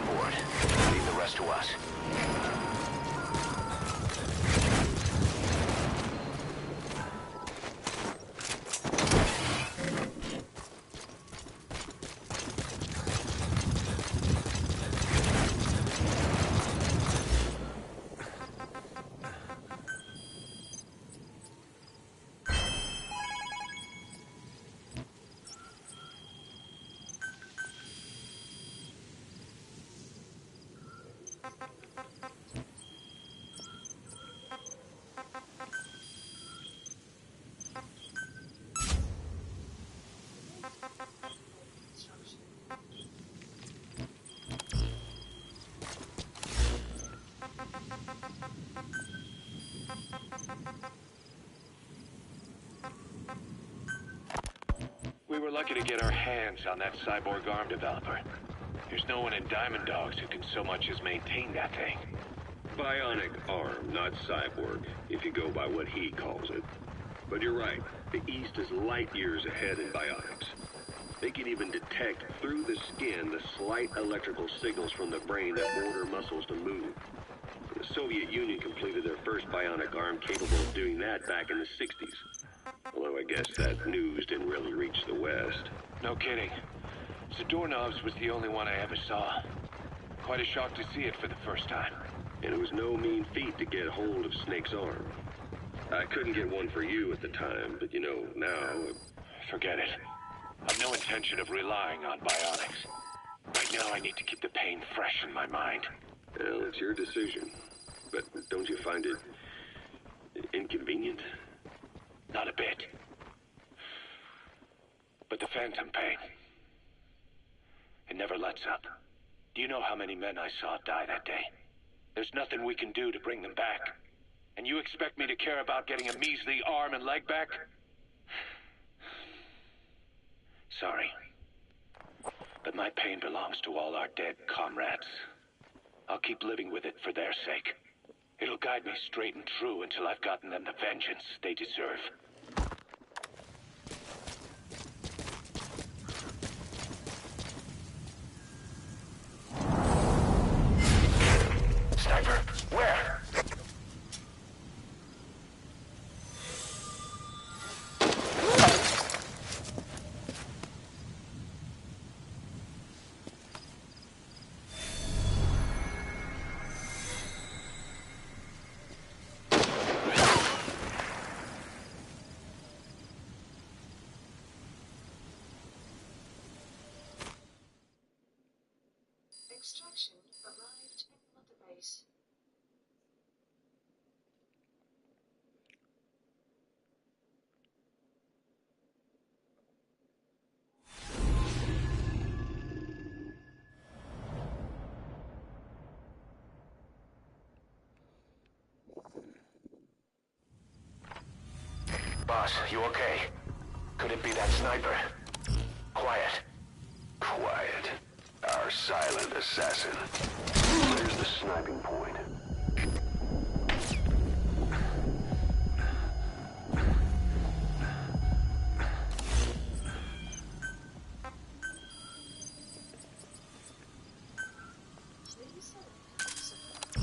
board. Leave the rest to us. We were lucky to get our hands on that cyborg arm developer. There's no one in Diamond Dogs who can so much as maintain that thing. Bionic arm, not cyborg, if you go by what he calls it. But you're right, the East is light years ahead in bionics. They can even detect through the skin the slight electrical signals from the brain that order muscles to move. The Soviet Union completed their first bionic arm capable of doing that back in the 60s. Although I guess that news didn't really reach the West. No kidding. Zadornov's was the only one I ever saw. Quite a shock to see it for the first time. And it was no mean feat to get hold of Snake's arm. I couldn't get one for you at the time, but you know, now... Forget it. I've no intention of relying on bionics. Right now I need to keep the pain fresh in my mind. Well, it's your decision. But don't you find it... inconvenient? Not a bit. But the phantom pain... it never lets up. Do you know how many men I saw die that day? There's nothing we can do to bring them back. And you expect me to care about getting a measly arm and leg back? Sorry. But my pain belongs to all our dead comrades. I'll keep living with it for their sake. It'll guide me straight and true until I've gotten them the vengeance they deserve. Sniper, where? Extraction arrived at the base. Boss, you okay? Could it be that sniper? Quiet. Quiet. Our silent assassin. There's the sniping point. Please select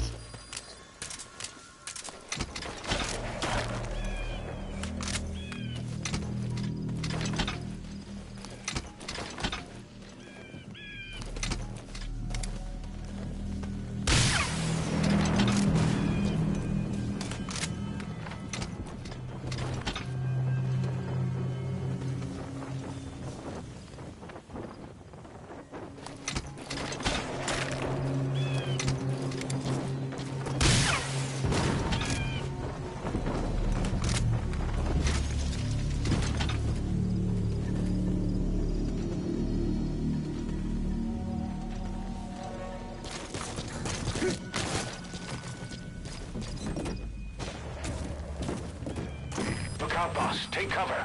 Look out, boss. Take cover.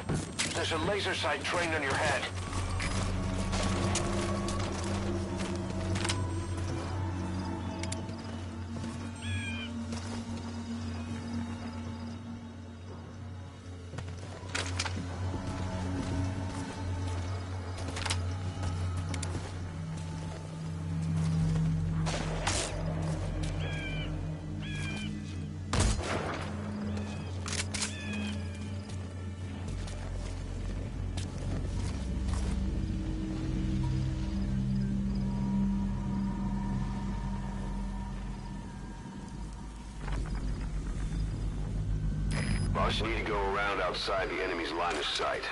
There's a laser sight trained on your head. Boss, you need to go around outside the enemy's line of sight.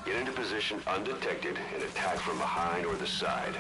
Get into position undetected and attack from behind or the side.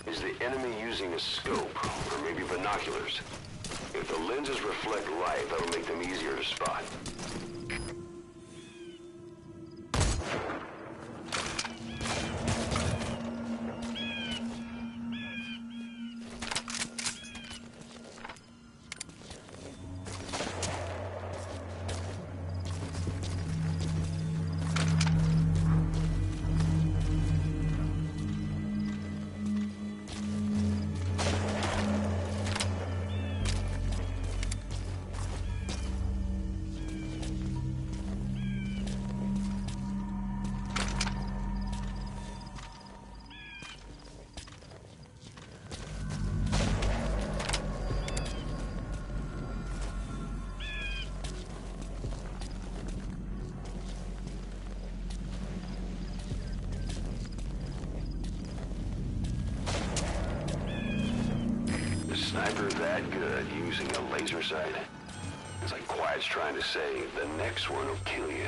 Is the enemy using a scope, or maybe binoculars? If the lenses reflect light, that'll make them easier to spot. Sniper that good using a laser sight? It's like Quiet's trying to say, the next one will kill you.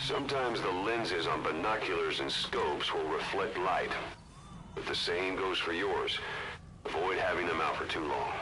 Sometimes the lenses on binoculars and scopes will reflect light. But the same goes for yours. Avoid having them out for too long.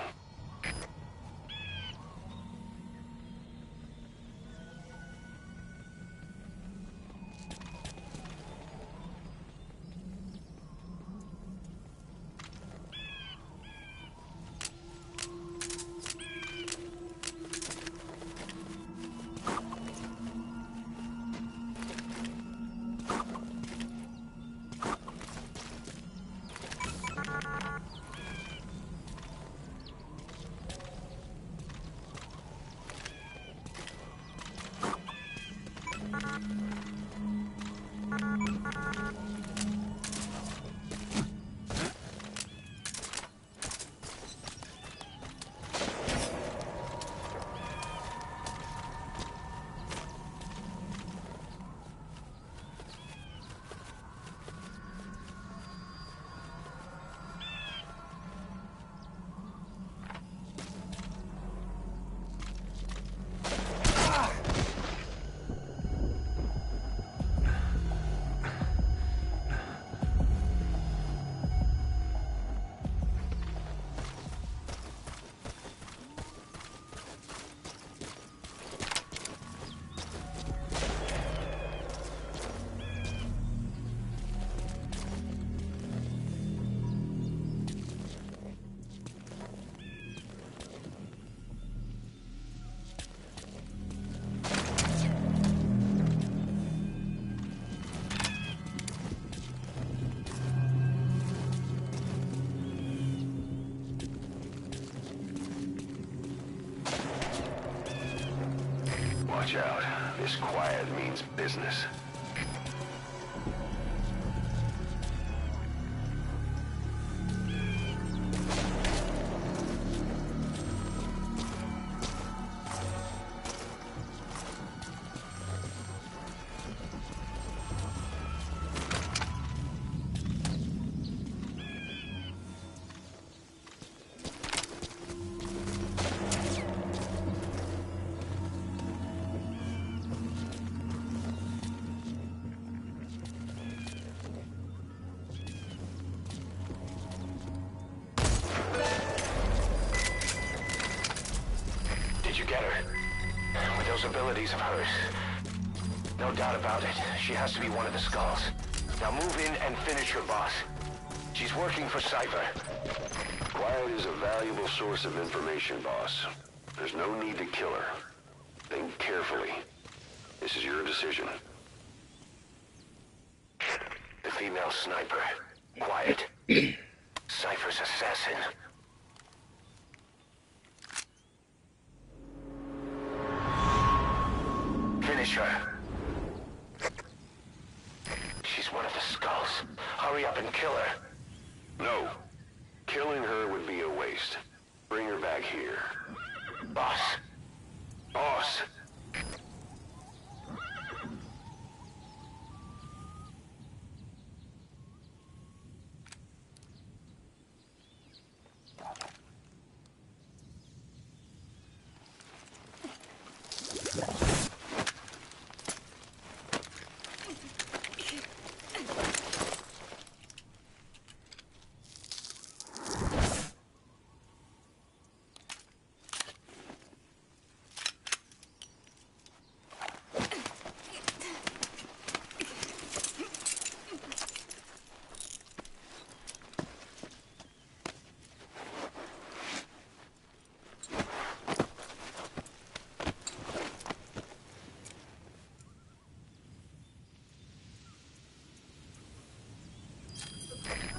Watch out. This quiet means business. Did you get her? With those abilities of hers? No doubt about it. She has to be one of the Skulls. Now move in and finish her boss. She's working for Cypher. Quiet is a valuable source of information, boss. There's no need to kill her. Think carefully. This is your decision. The female sniper. Quiet. Cypher's assassin. Finish her. She's one of the Skulls. Hurry up and kill her. No. Killing her would be a waste. Bring her back here. Boss. Boss.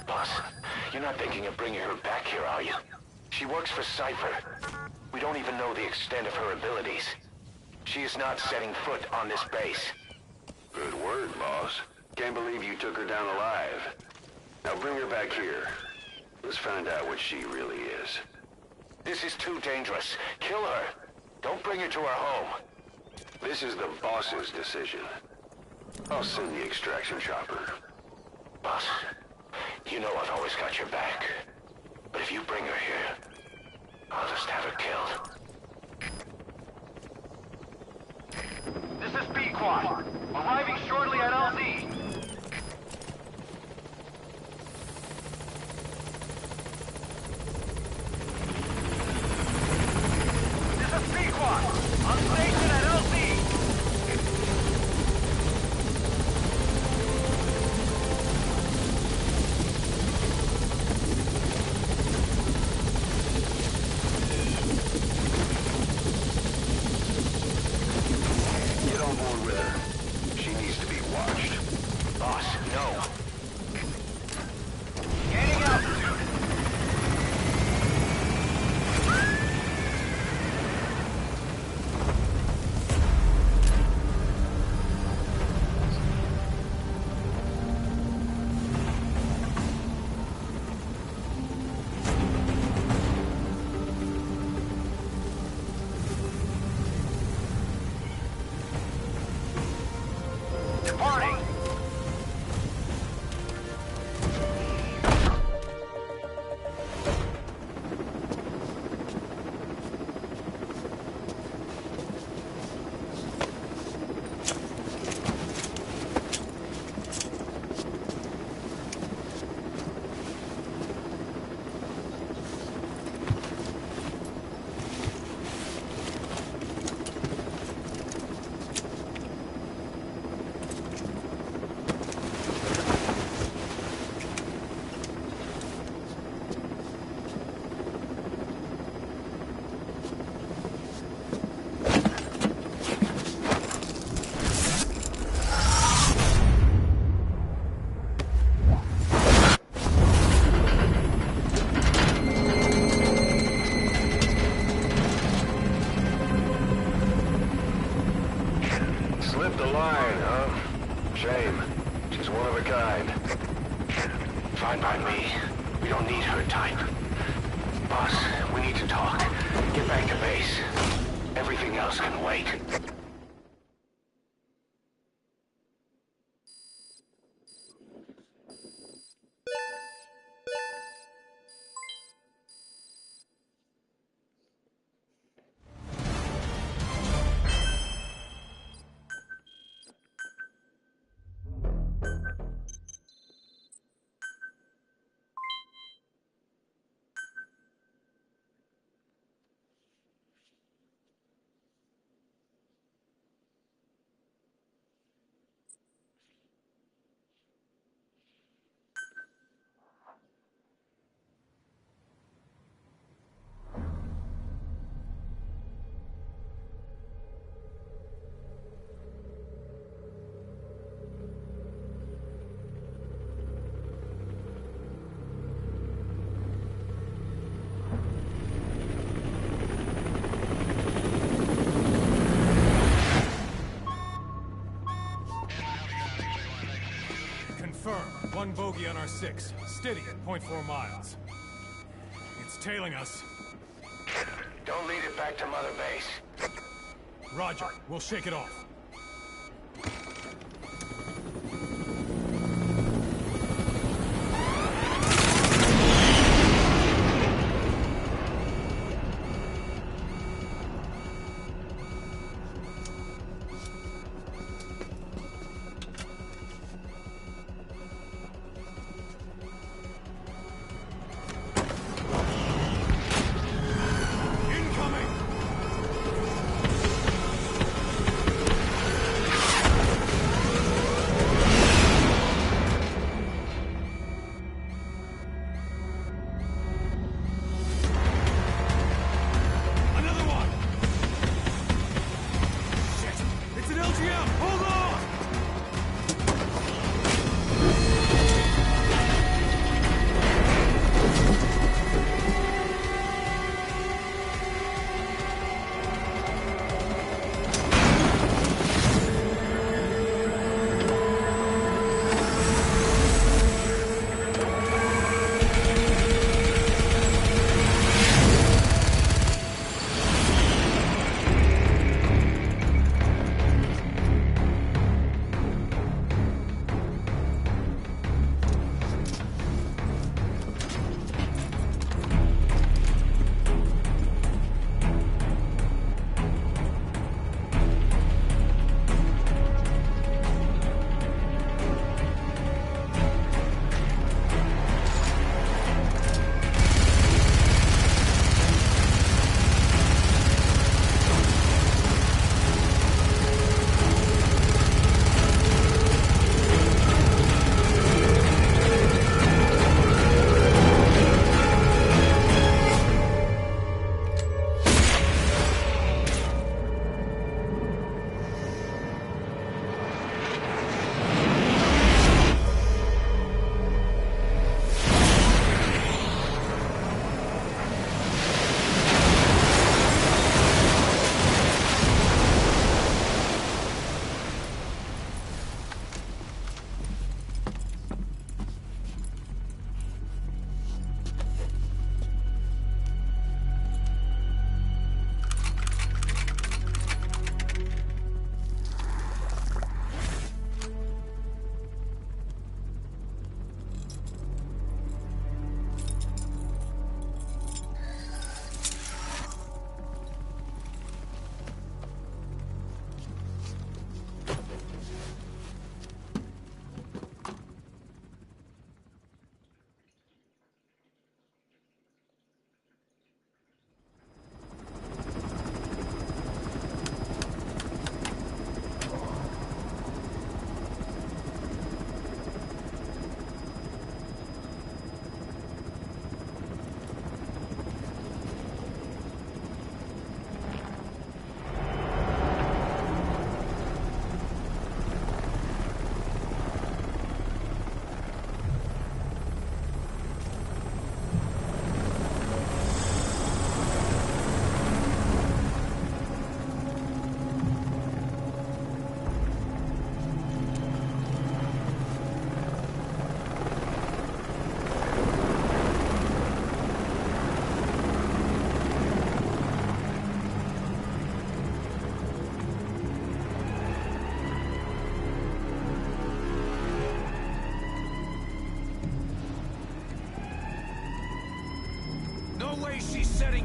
Boss, you're not thinking of bringing her back here, are you? She works for Cypher. We don't even know the extent of her abilities. She is not setting foot on this base. Good word, boss. Can't believe you took her down alive. Now bring her back here. Let's find out what she really is. This is too dangerous. Kill her. Don't bring her to our home. This is the boss's decision. I'll send the extraction chopper. Boss, you know I've always got your back. But if you bring her here, I'll just have her killed. This is Pequod. We're right squad. On station at LZ. Get on board with her. She needs to be watched. Boss, no. Gaining altitude. Departing. Slipped the line, huh? Shame. She's one of a kind. Fine by me. We don't need her type. Boss, we need to talk. Get back to base. Everything else can wait. Confirm. One bogey on our 6. Steady at 0.4 miles. It's tailing us. Don't lead it back to Mother Base. Roger. We'll shake it off.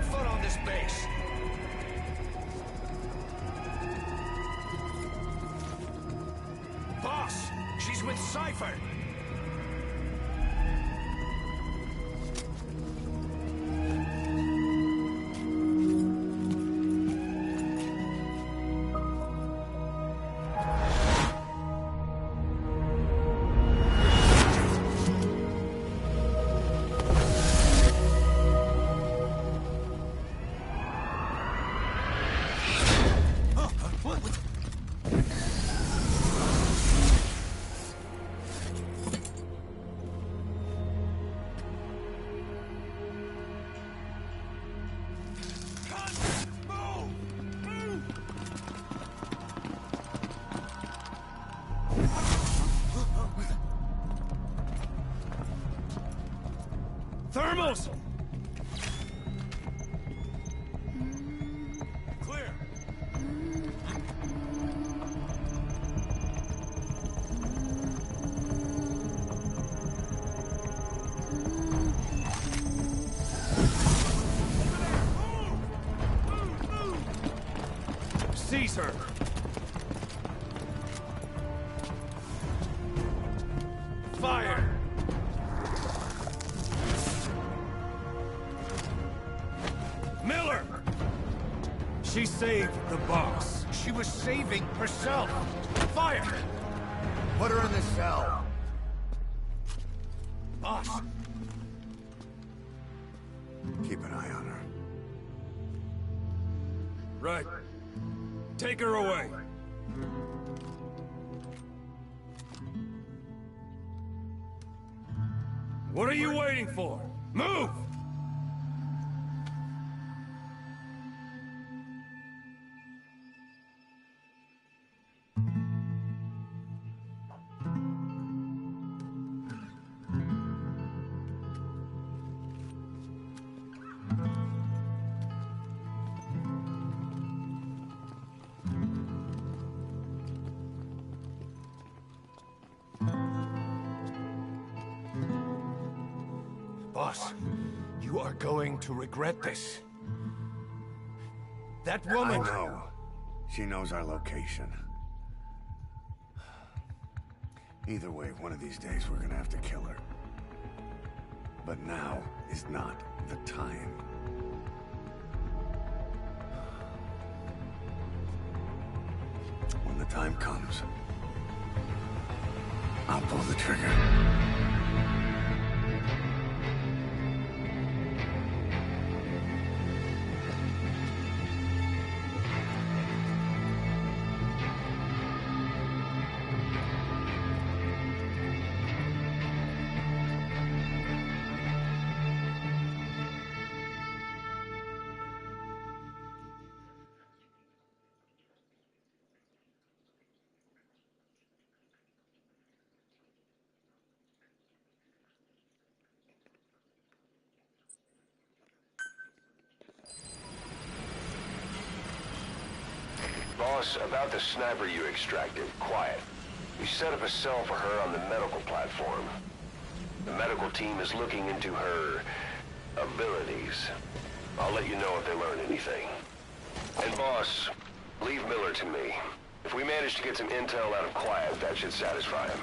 setting foot on this base. Boss, she's with Cypher. Thermals! Clear. Seize her. Fire! Miller! She saved the boss. She was saving herself. Fire! Put her in the cell. Boss. Keep an eye on her. Right. Take her away. What are you waiting for? Move! Boss, you are going to regret this. That woman... I know. She knows our location. Either way, one of these days we're gonna have to kill her. But now is not the time. When the time comes, I'll pull the trigger. Boss, about the sniper you extracted, quiet. We set up a cell for her on the medical platform. The medical team is looking into her abilities. I'll let you know if they learn anything. And boss, leave Miller to me. If we manage to get some intel out of Quiet, that should satisfy him.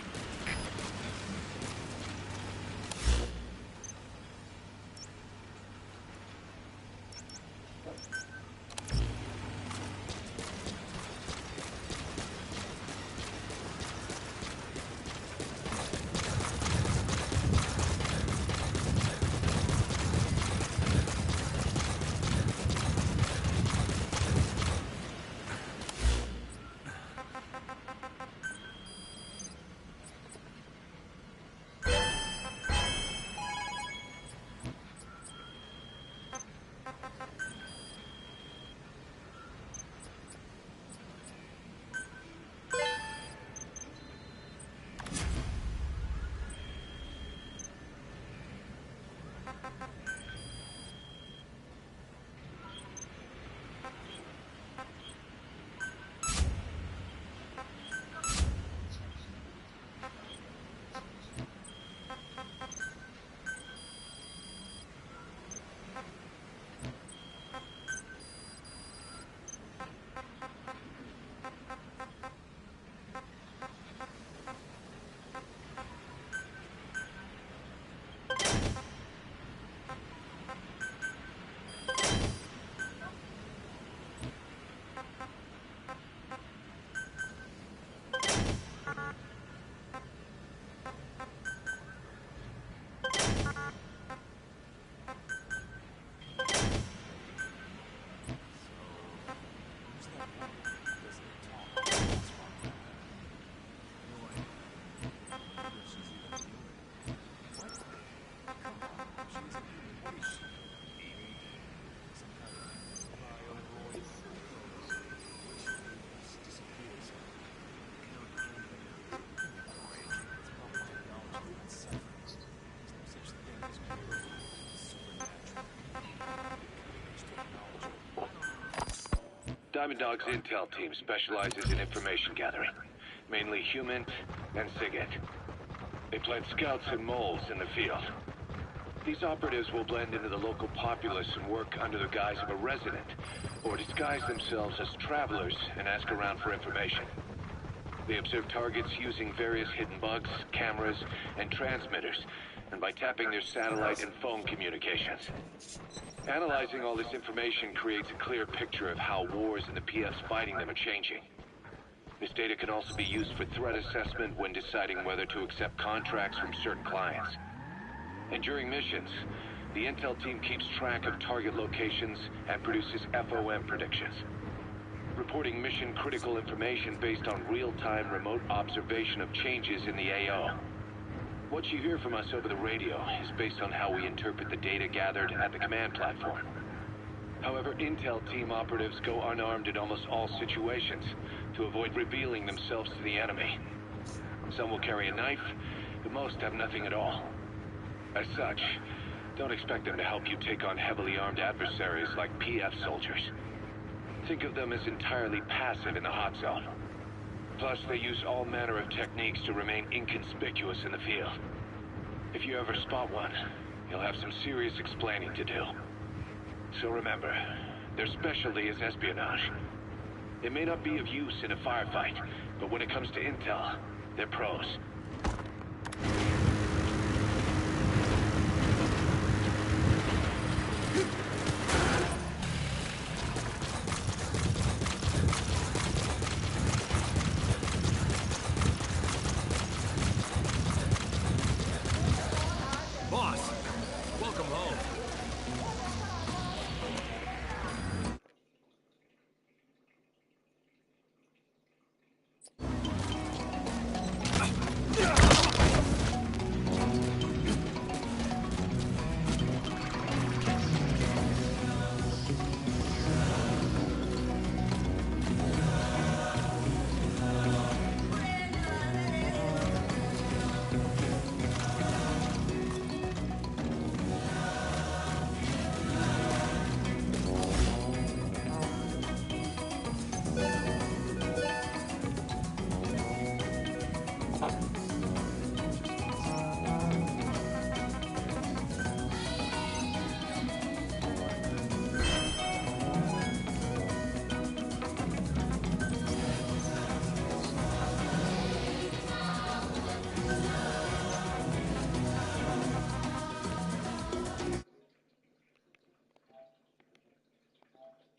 Diamond Dog's intel team specializes in information gathering, mainly human and SIGINT. They plant scouts and moles in the field. These operatives will blend into the local populace and work under the guise of a resident, or disguise themselves as travelers and ask around for information. They observe targets using various hidden bugs, cameras, and transmitters, and by tapping their satellite and phone communications. Analyzing all this information creates a clear picture of how wars and the PFs fighting them are changing. This data can also be used for threat assessment when deciding whether to accept contracts from certain clients. And during missions, the intel team keeps track of target locations and produces FOM predictions, reporting mission-critical information based on real-time remote observation of changes in the AO. What you hear from us over the radio is based on how we interpret the data gathered at the command platform. However, intel team operatives go unarmed in almost all situations to avoid revealing themselves to the enemy. Some will carry a knife, but most have nothing at all. As such, don't expect them to help you take on heavily armed adversaries like PF soldiers. Think of them as entirely passive in the hot zone. Plus, they use all manner of techniques to remain inconspicuous in the field. If you ever spot one, you'll have some serious explaining to do. So remember, their specialty is espionage. It may not be of use in a firefight, but when it comes to intel, they're pros.